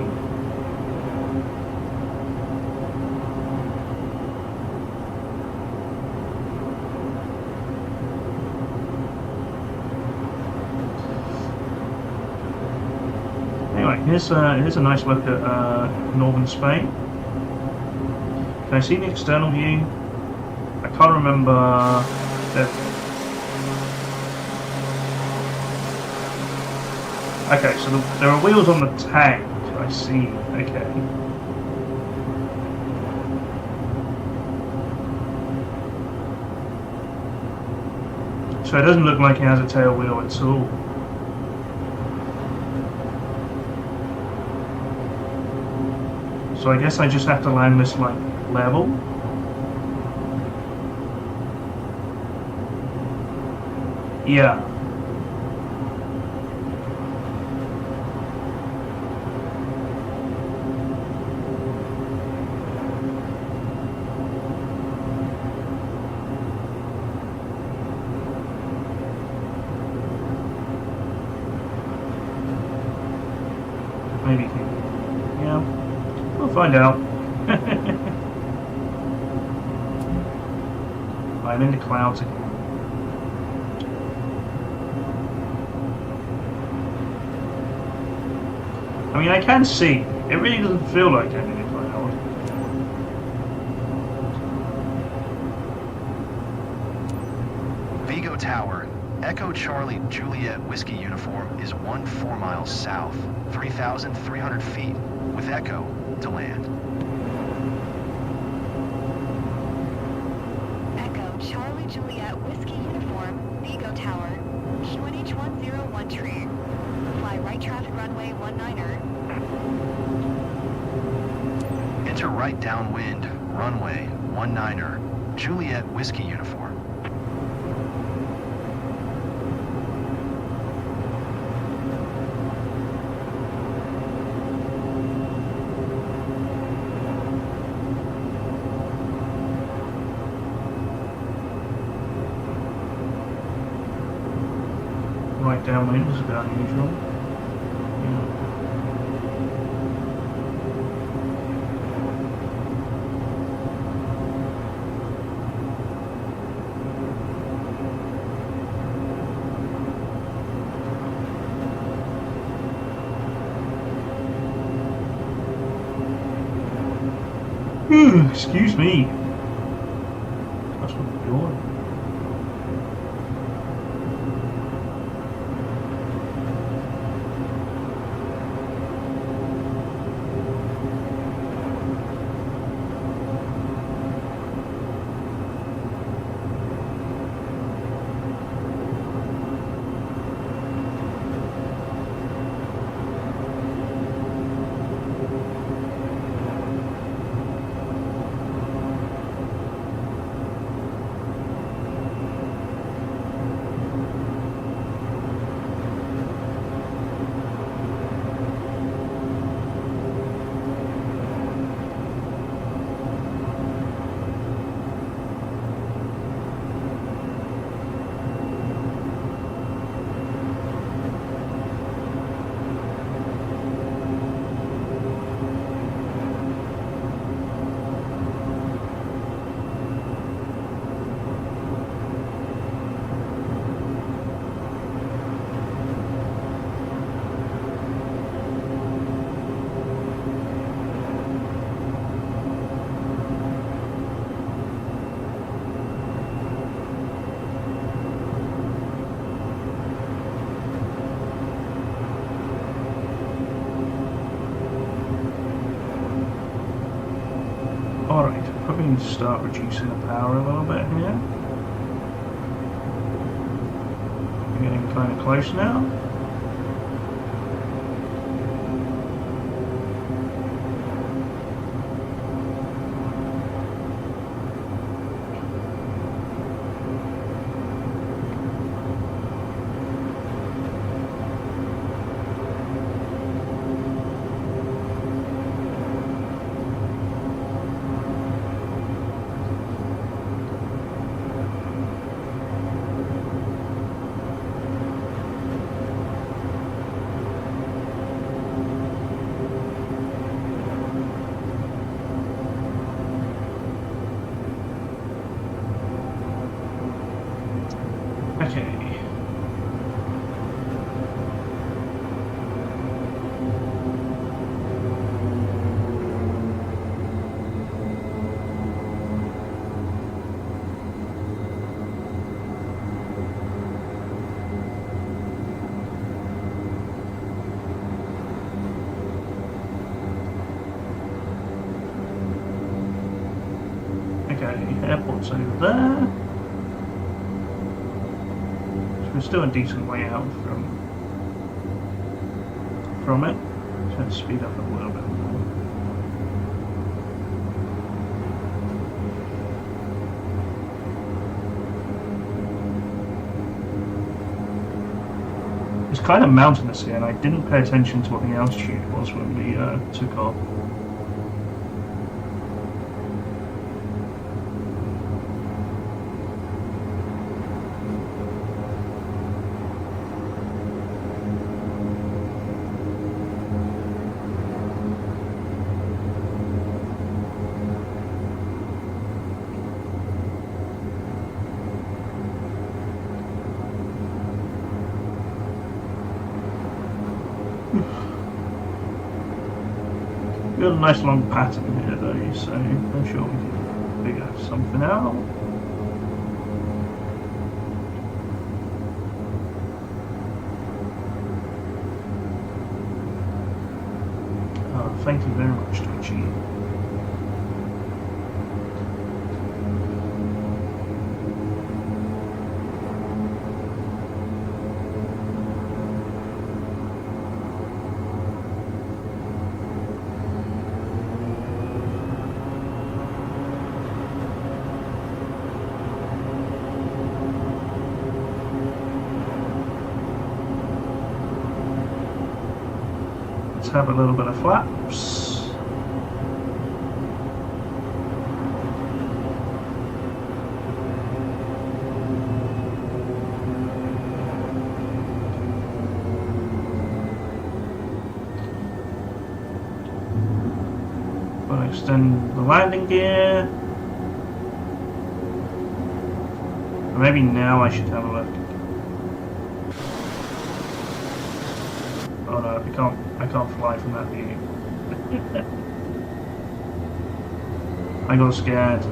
Here's a nice look at northern Spain. Can I see the external view? I can't remember. Okay, so there are wheels on the tank. I see. Okay. So it doesn't look like it has a tail wheel at all. So I guess I just have to land this like level. Yeah. Maybe. Yeah. We'll find out. I'm in the clouds again. I mean, I can see. It really doesn't feel like I'm in a cloud. Vigo Tower. Echo Charlie Juliet Whiskey uniform is 4 miles south, 3,300 feet, with Echo to land. Echo Charlie Juliet Whiskey uniform, Vigo Tower, QNH 101 tree. Fly right traffic runway 19er. Enter right downwind, runway 19er, Juliet Whiskey uniform. Right downwind is about unusual. Yeah. Excuse me. That's what I'm doing. Alright, probably need to start reducing the power a little bit here. We're getting kind of close now. Okay. Okay, airport's over there. We're still a decent way out from it. Just have to speed up a little bit more. It's kind of mountainous here, and I didn't pay attention to what the altitude was when we took off. We've got a nice long pattern here though, so I'm sure we can figure something out. Oh, thank you very much, Twitchy. Have a little bit of flaps. We'll extend the landing gear. Or maybe now I should have a look. Oh no, I can't fly from that view. I got scared.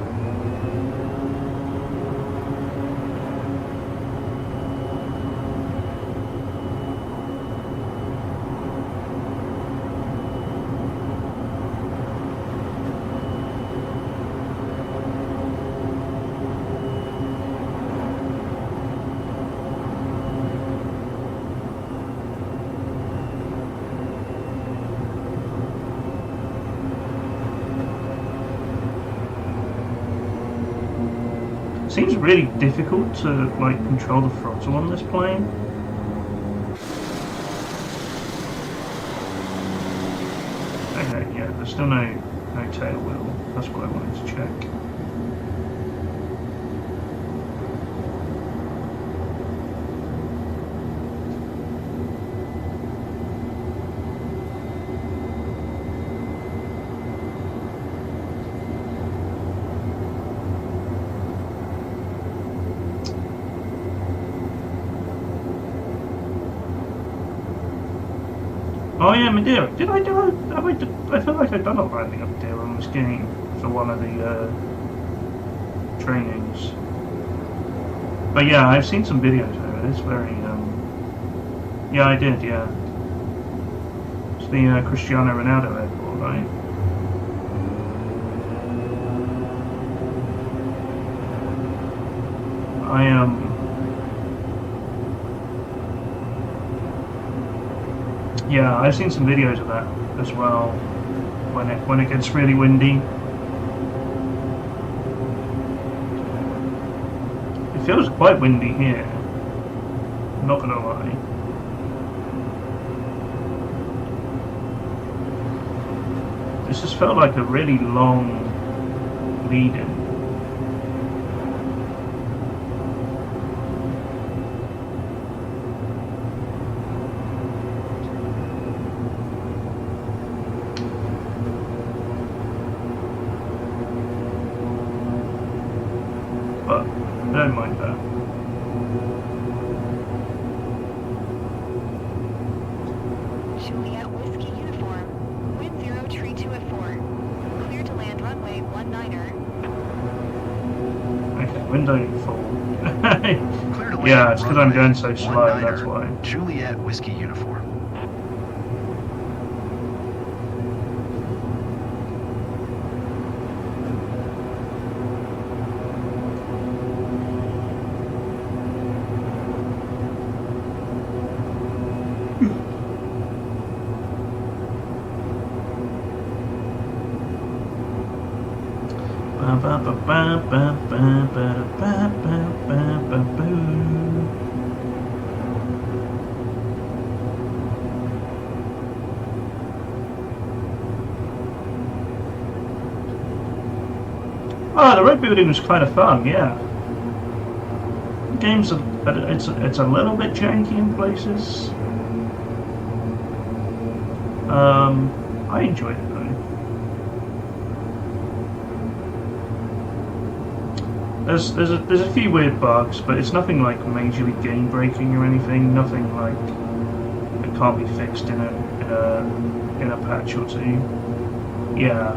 Seems really difficult to like control the throttle on this plane. Okay, yeah, there's still no tail wheel. That's what I wanted to check. Oh yeah, Madeira. Did I do a, have I feel like I've done a landing up Madeira on this game for one of the trainings. But yeah, I've seen some videos of it. It's very, yeah, I did, yeah. It's the Cristiano Ronaldo airport, right? I am. Yeah, I've seen some videos of that as well. When it gets really windy, it feels quite windy here. Not gonna lie. This has felt like a really long lead-in. But I don't mind that. Juliet Whiskey Uniform. Wind 0, tree 2 at 4. Clear to land runway 19er. Okay, window full. Clear to land Yeah, it's because I'm runway going so slow, that's 19er, why. Juliet Whiskey Uniform. Oh, the road building was kind of fun, yeah. The game's it's a little bit janky in places. I enjoyed it though. There's a few weird bugs, but it's nothing like majorly game breaking or anything. Nothing like that can't be fixed in a patch or two. Yeah.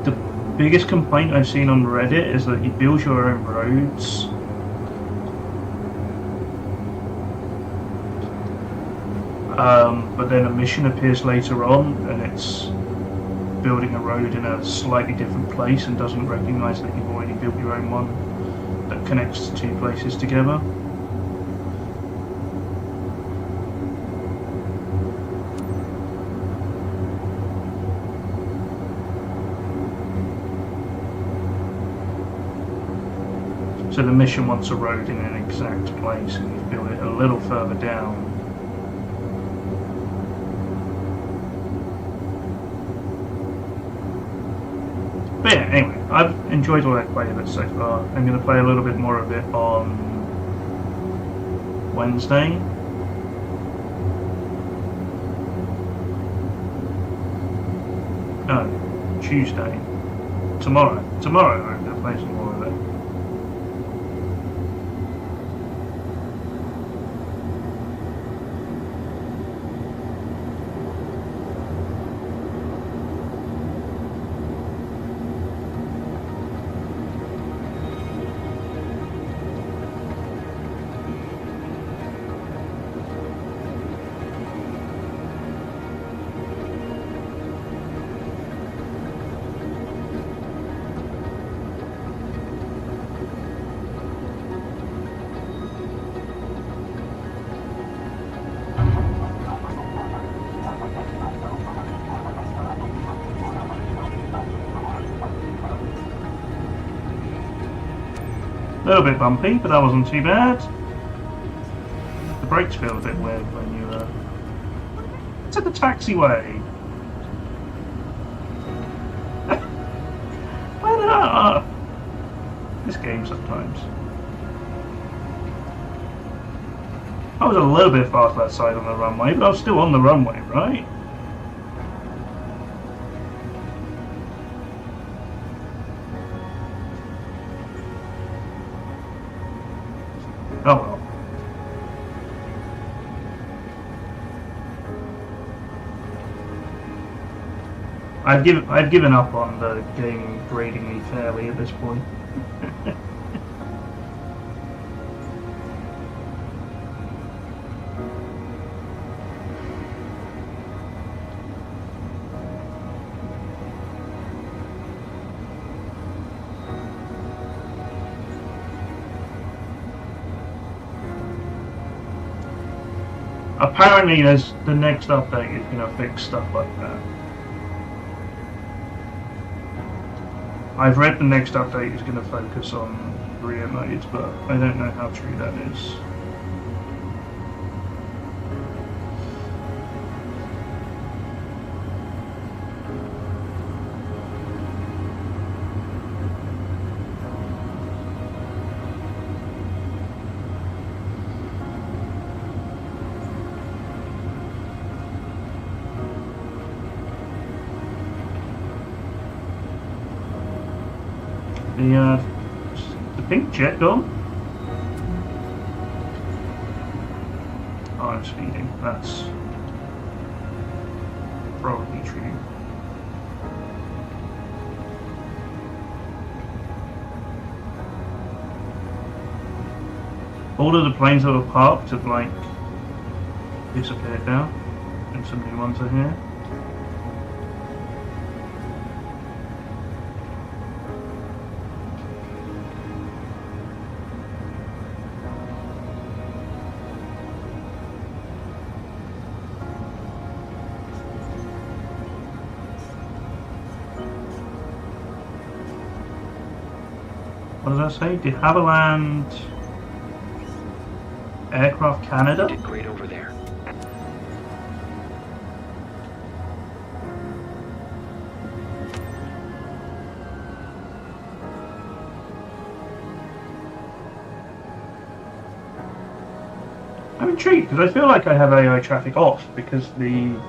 The biggest complaint I've seen on Reddit is that you build your own roads. But then a mission appears later on and it's building a road in a slightly different place and doesn't recognise that you've already built your own one that connects two places together. So the mission wants a road in an exact place and you've built it a little further down. But yeah, anyway, I've enjoyed all that quite a bit so far. I'm going to play a little bit more of it on Wednesday. Oh, Tuesday. Tomorrow I'm going to play some more of it. A little bit bumpy, but that wasn't too bad. The brakes feel a bit weird when you to the taxiway. Why did I? This game sometimes. I was a little bit fast that side on the runway, but I was still on the runway, right? Oh well. I've given up on the game grading me fairly at this point. Apparently, the next update is going to fix stuff like that. I've read the next update is going to focus on rear modes, but I don't know how true that is. The pink jet gone? Oh, I'm speeding. That's probably true. All of the planes that were parked have like disappeared now, and some new ones are here. What does that say? De Havilland Aircraft Canada? Did great over there. I'm intrigued because I feel like I have AI traffic off because the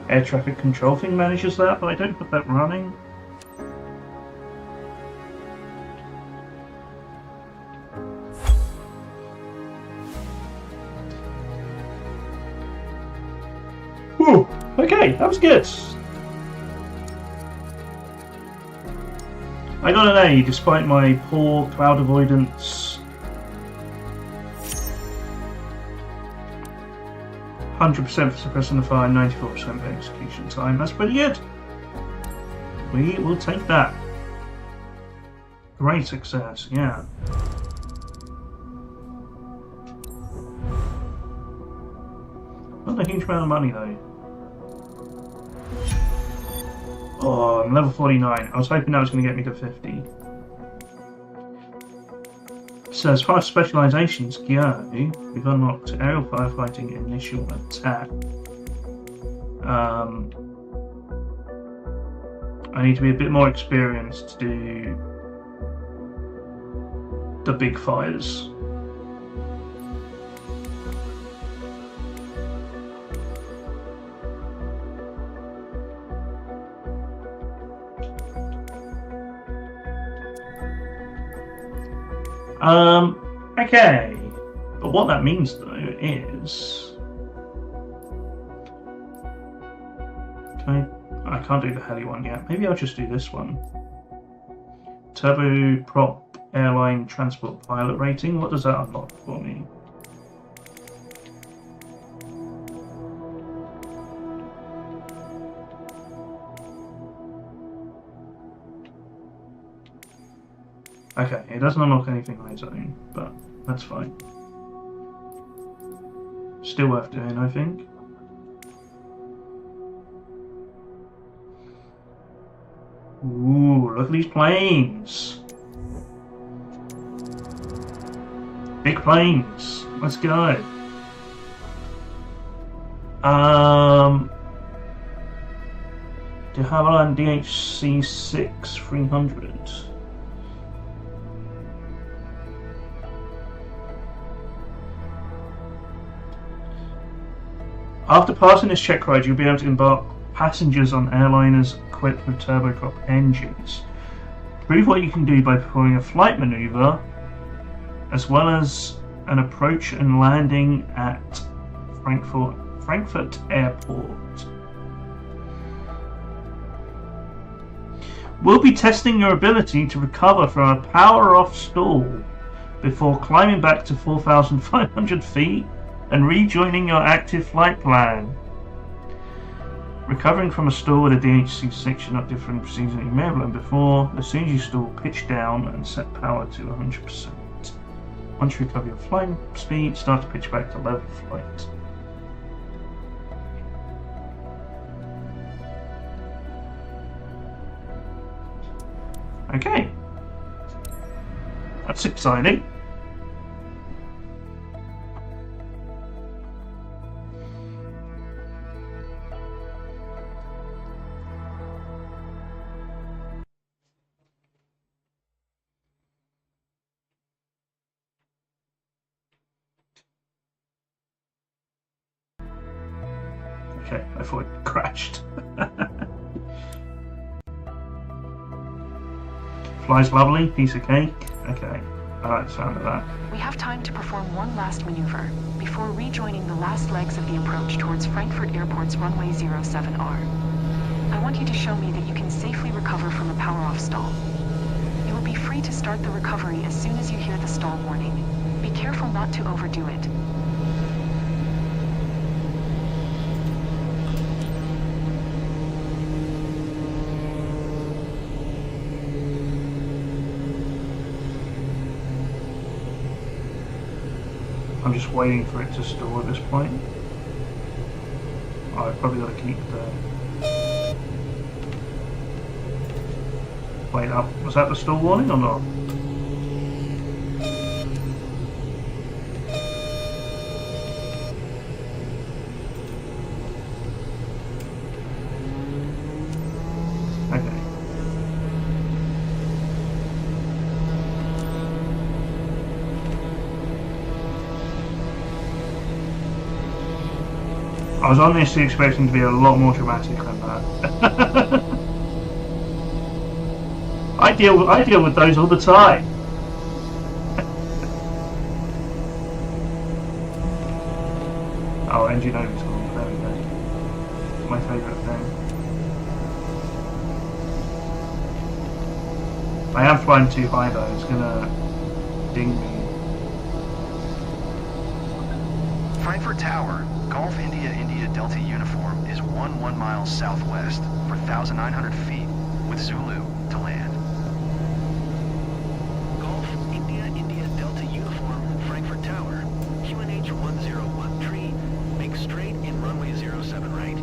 air traffic control thing manages that, but I don't put that running. Whew, okay, that was good. I got an A despite my poor cloud avoidance. 100% for suppressing the fire, 94% for execution time. That's pretty good. We will take that. Great success, yeah. Not a huge amount of money though. Oh, I'm level 49. I was hoping that was going to get me to 50. So as far as specializations go, we've unlocked aerial firefighting initial attack. I need to be a bit more experienced to do the big fires. Okay. But what that means though is, I can't do the heli one yet. Maybe I'll just do this one. Turboprop airline transport pilot rating. What does that unlock for me? Okay, it doesn't unlock anything on its own, but that's fine. Still worth doing, I think. Ooh, look at these planes! Big planes! Let's go! De Havilland DHC-6 300. After passing this check ride, you'll be able to embark passengers on airliners equipped with turboprop engines. Prove what you can do by performing a flight maneuver, as well as an approach and landing at Frankfurt Airport. We'll be testing your ability to recover from a power-off stall before climbing back to 4,500 feet and rejoining your active flight plan. Recovering from a stall with a DHC-6 should not differ from procedures that you may have learned before. As soon as you stall, pitch down and set power to 100%. Once you recover your flying speed, start to pitch back to level flight. Okay. That's exciting. Okay, I thought it crashed. Flies lovely, piece of cake. Okay, I like the sound of that. We have time to perform one last maneuver before rejoining the last legs of the approach towards Frankfurt Airport's runway 07R. I want you to show me that you can safely recover from a power-off stall. You will be free to start the recovery as soon as you hear the stall warning. Be careful not to overdo it. I'm just waiting for it to stall at this point. Oh, I've probably got to keep the... Wait up, was that the stall warning or not? Okay. I was honestly expecting to be a lot more dramatic than that. I deal with those all the time. Oh, engine overtime. There we go. My favourite thing. I am flying too high though. It's gonna ding me. Frankfurt Tower, Golf India India Delta uniform is 1 mile southwest for 1,900 feet with Zulu to land. Golf India India Delta uniform, Frankfurt Tower, QNH 1013, make straight in runway 07 right.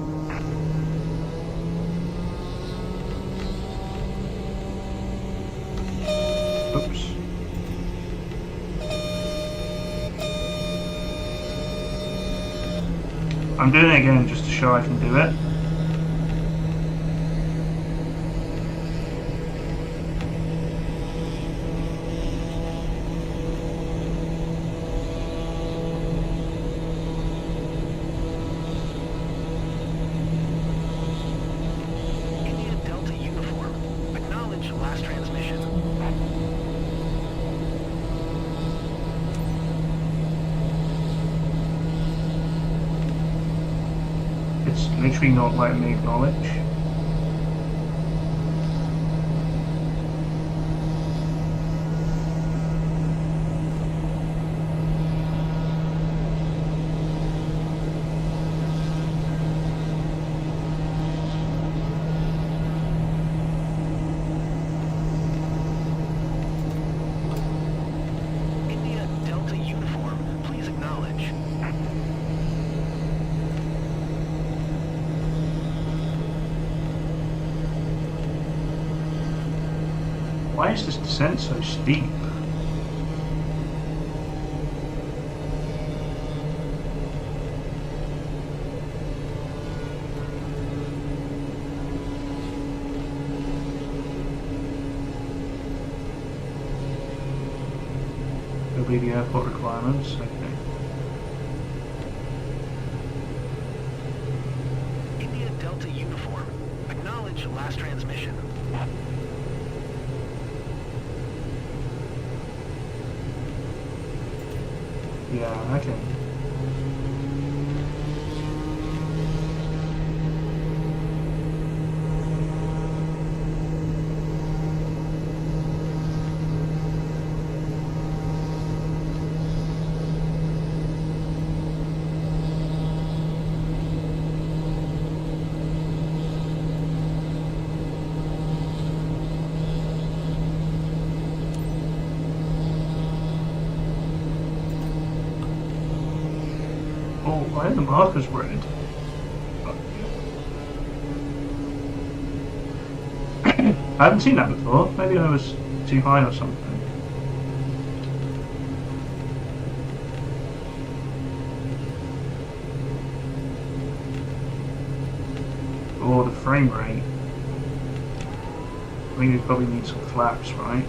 Oops. I'm doing it again just to show I can do it. India Delta uniform, acknowledge last transmission. literally not letting me acknowledge. India Delta uniform, please acknowledge. Why is this descent so steep? It'll be the airport requirements, okay. India Delta uniform, acknowledge last transmission. Yeah, okay. Oh, why are the markers red? I haven't seen that before. Maybe I was too high or something. Oh, the frame rate. I think we probably need some flaps, right?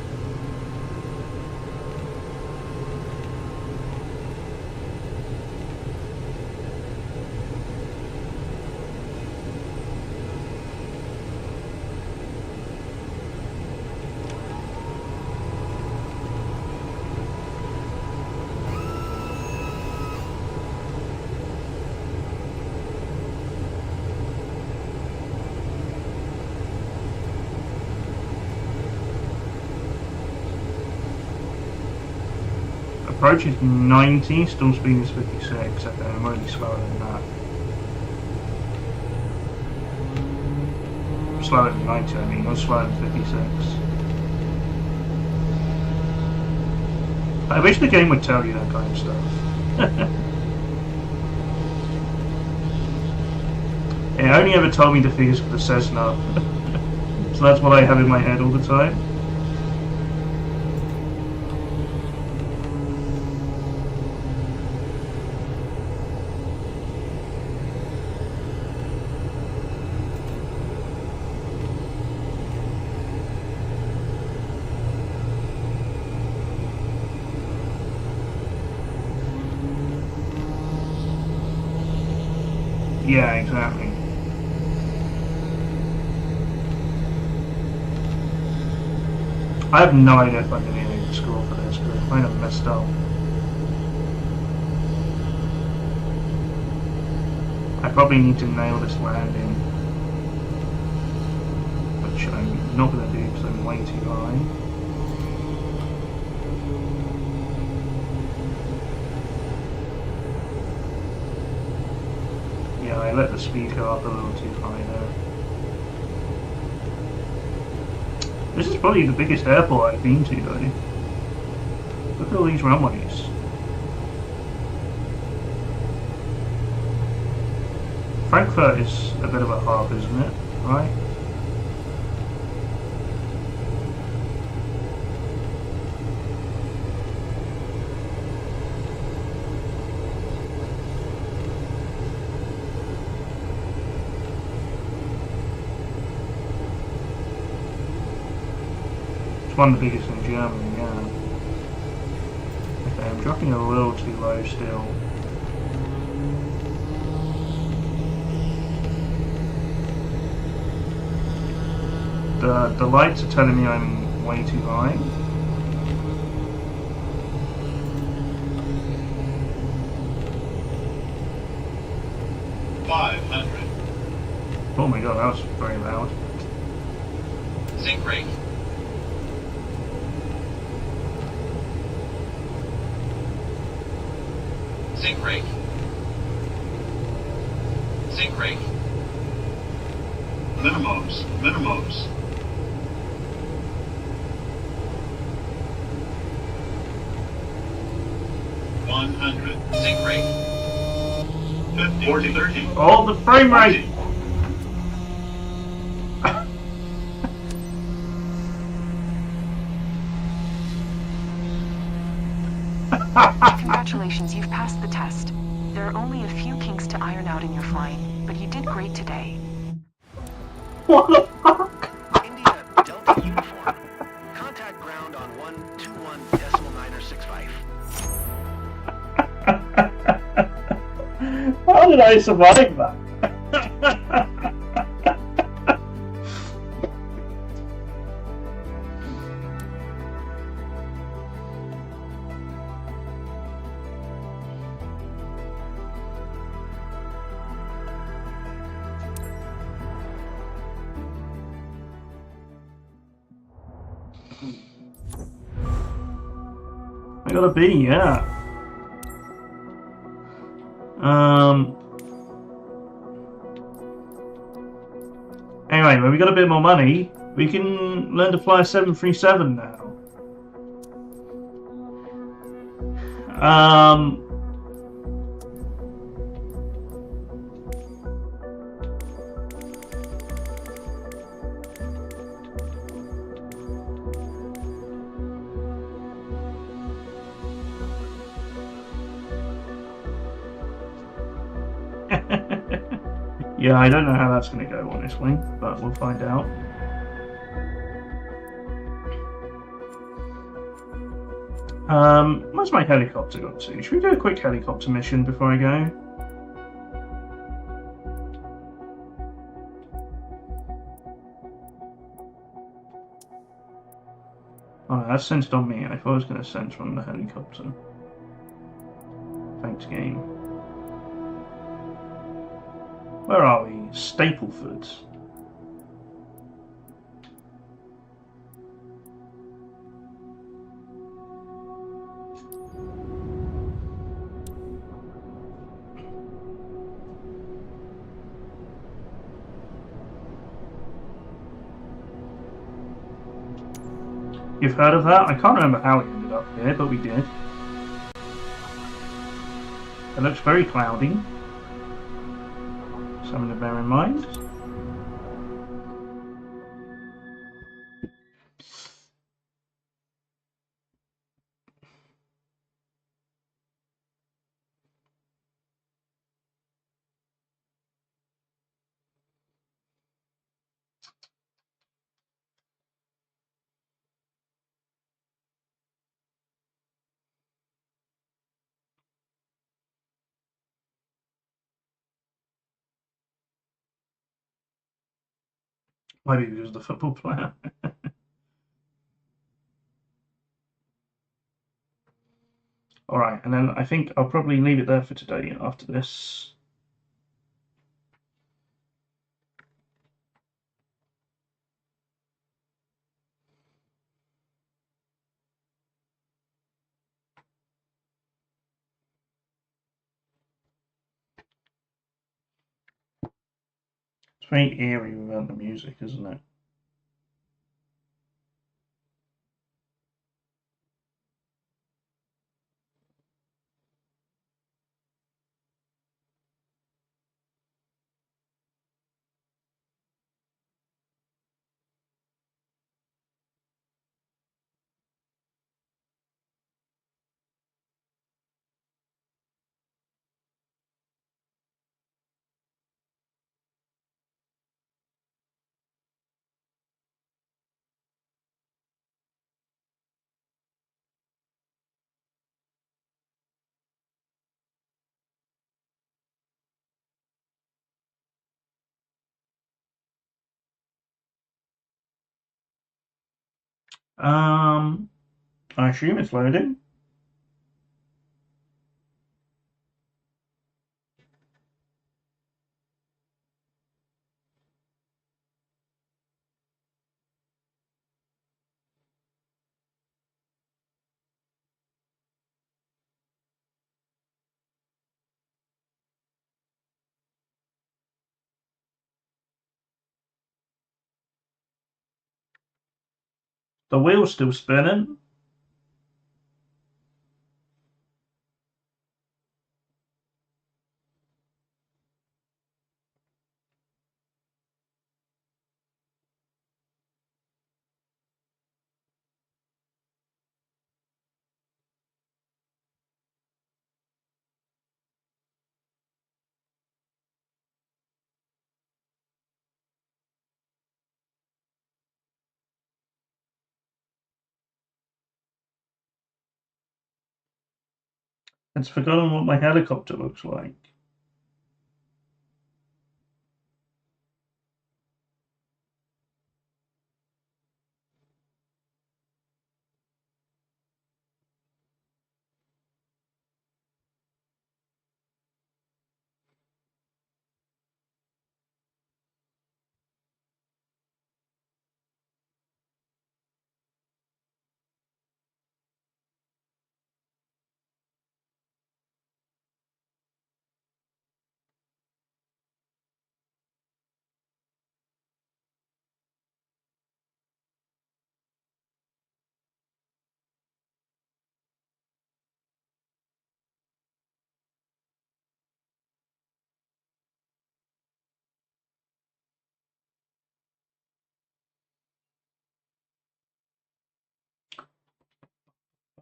Approach is 90, storm speed is 56. Okay, I'm only slower than that. Slower than 90, I mean, not slower than 56. I wish the game would tell you that kind of stuff. It only ever told me the figures for the Cessna. So that's what I have in my head all the time. Yeah, exactly. I have no idea if I'm going to need to score for this, but I kind of messed up. I probably need to nail this landing, which I'm not going to do because I'm way too high. Yeah, I let the speed go up a little too high there. This is probably the biggest airport I've been to though. Look at all these runways. Frankfurt is a bit of a hub, isn't it? Right? It's one of the biggest in Germany, yeah. Okay, I'm dropping a little too low still. The lights are telling me I'm way too high. Oh my god, that was very loud. Zinc brake. Zinc brake. Zinc brake. Minimums. Minimums. Zinc brake. 50, 40, 30. Oh, the frame rate! Congratulations, you've passed the test. There are only a few kinks to iron out in your flying, but you did great today. What the fuck? India Delta Uniform. Contact ground on 121.965. How did I survive that? I got a B, yeah. Anyway, when we got a bit more money, we can learn to fly a 737 now. Yeah, I don't know how that's going to go, honestly, but we'll find out. Where's my helicopter got to? Should we do a quick helicopter mission before I go? Oh, that's centered on me. I thought I was going to center on the helicopter. Thanks, game. Where are we? Stapleford. You've heard of that? I can't remember how we ended up here, but we did. It looks very cloudy. Something to bear in mind. Maybe because of the football player. Alright, and then I think I'll probably leave it there for today after this. It's very eerie without the music, isn't it? I assume it's loading. The wheel's still spinning. It's forgotten what my helicopter looks like.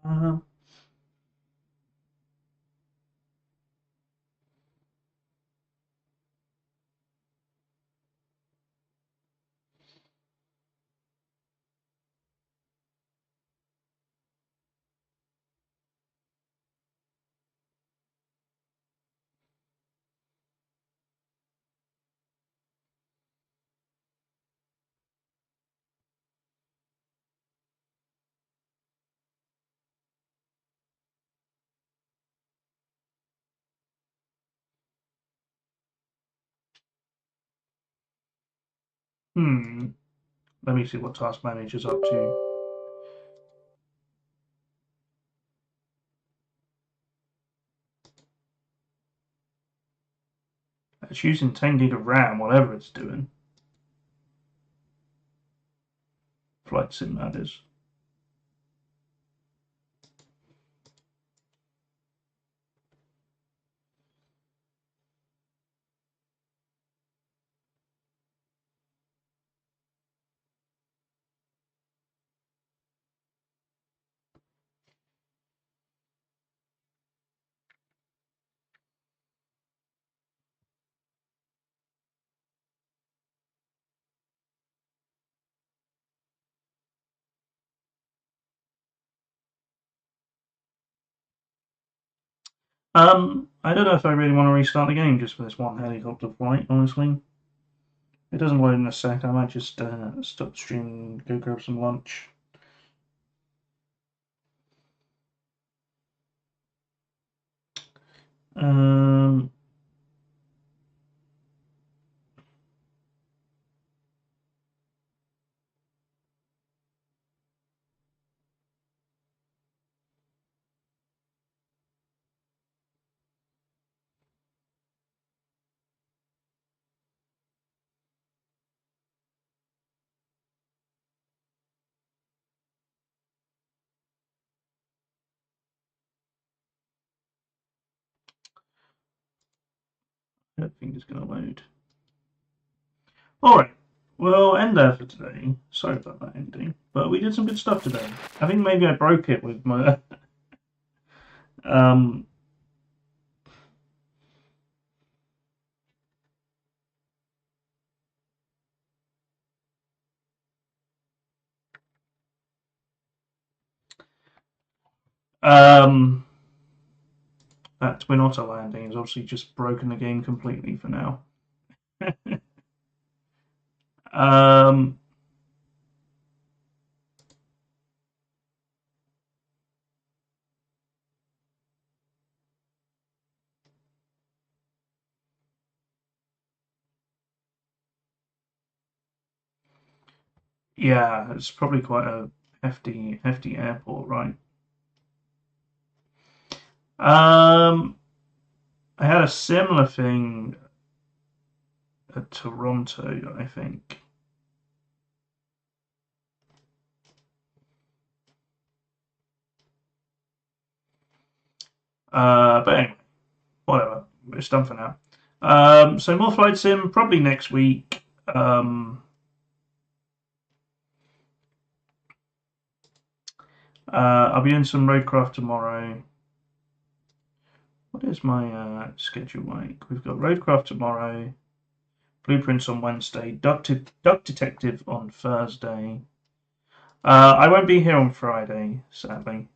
Uh, Let me see what Task Manager's up to. It's using 10 gig of RAM, whatever it's doing. Flight sim, that is. I don't know if I really want to restart the game just for this one helicopter flight, honestly. It doesn't load in a sec. I might just stop streaming, go grab some lunch. Um, I don't think it's going to load. Alright, we'll end there for today. Sorry about that ending. But we did some good stuff today. I think maybe I broke it with my... that twin otter landing has obviously just broken the game completely for now. um, yeah, it's probably quite a hefty airport, right? I had a similar thing at Toronto, I think. But anyway, whatever. It's done for now. So more Flight Sim probably next week. I'll be doing some Roadcraft tomorrow. What is my schedule like? We've got Roadcraft tomorrow, Blueprints on Wednesday, Duck Detective on Thursday. I won't be here on Friday, sadly.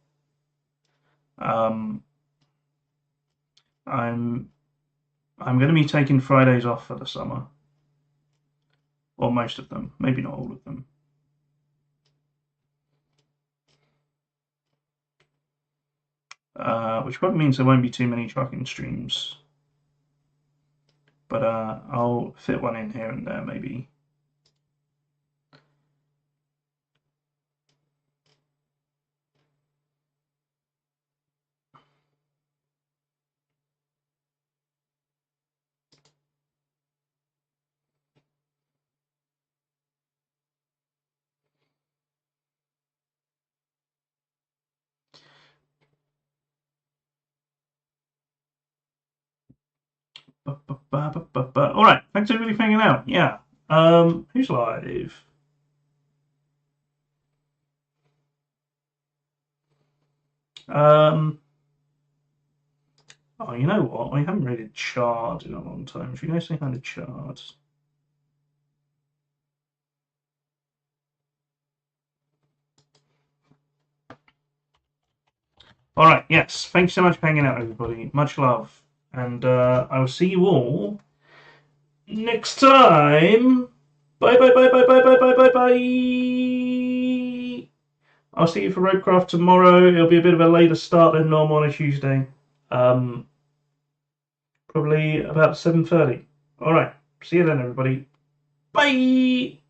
I'm going to be taking Fridays off for the summer, or most of them, maybe not all of them. Which probably means there won't be too many trucking streams. But I'll fit one in here and there, maybe. All right, thanks everybody for hanging out. Yeah. Who's live? Oh, you know what? I haven't rated Chard in a long time. If you guys say hi to Chard. All right, yes. Thanks so much for hanging out, everybody. Much love. And I will see you all next time. Bye, bye, bye, bye, bye, bye, bye, bye, bye. I'll see you for Roadcraft tomorrow. It'll be a bit of a later start than normal on a Tuesday. Probably about 7:30. All right. See you then, everybody. Bye.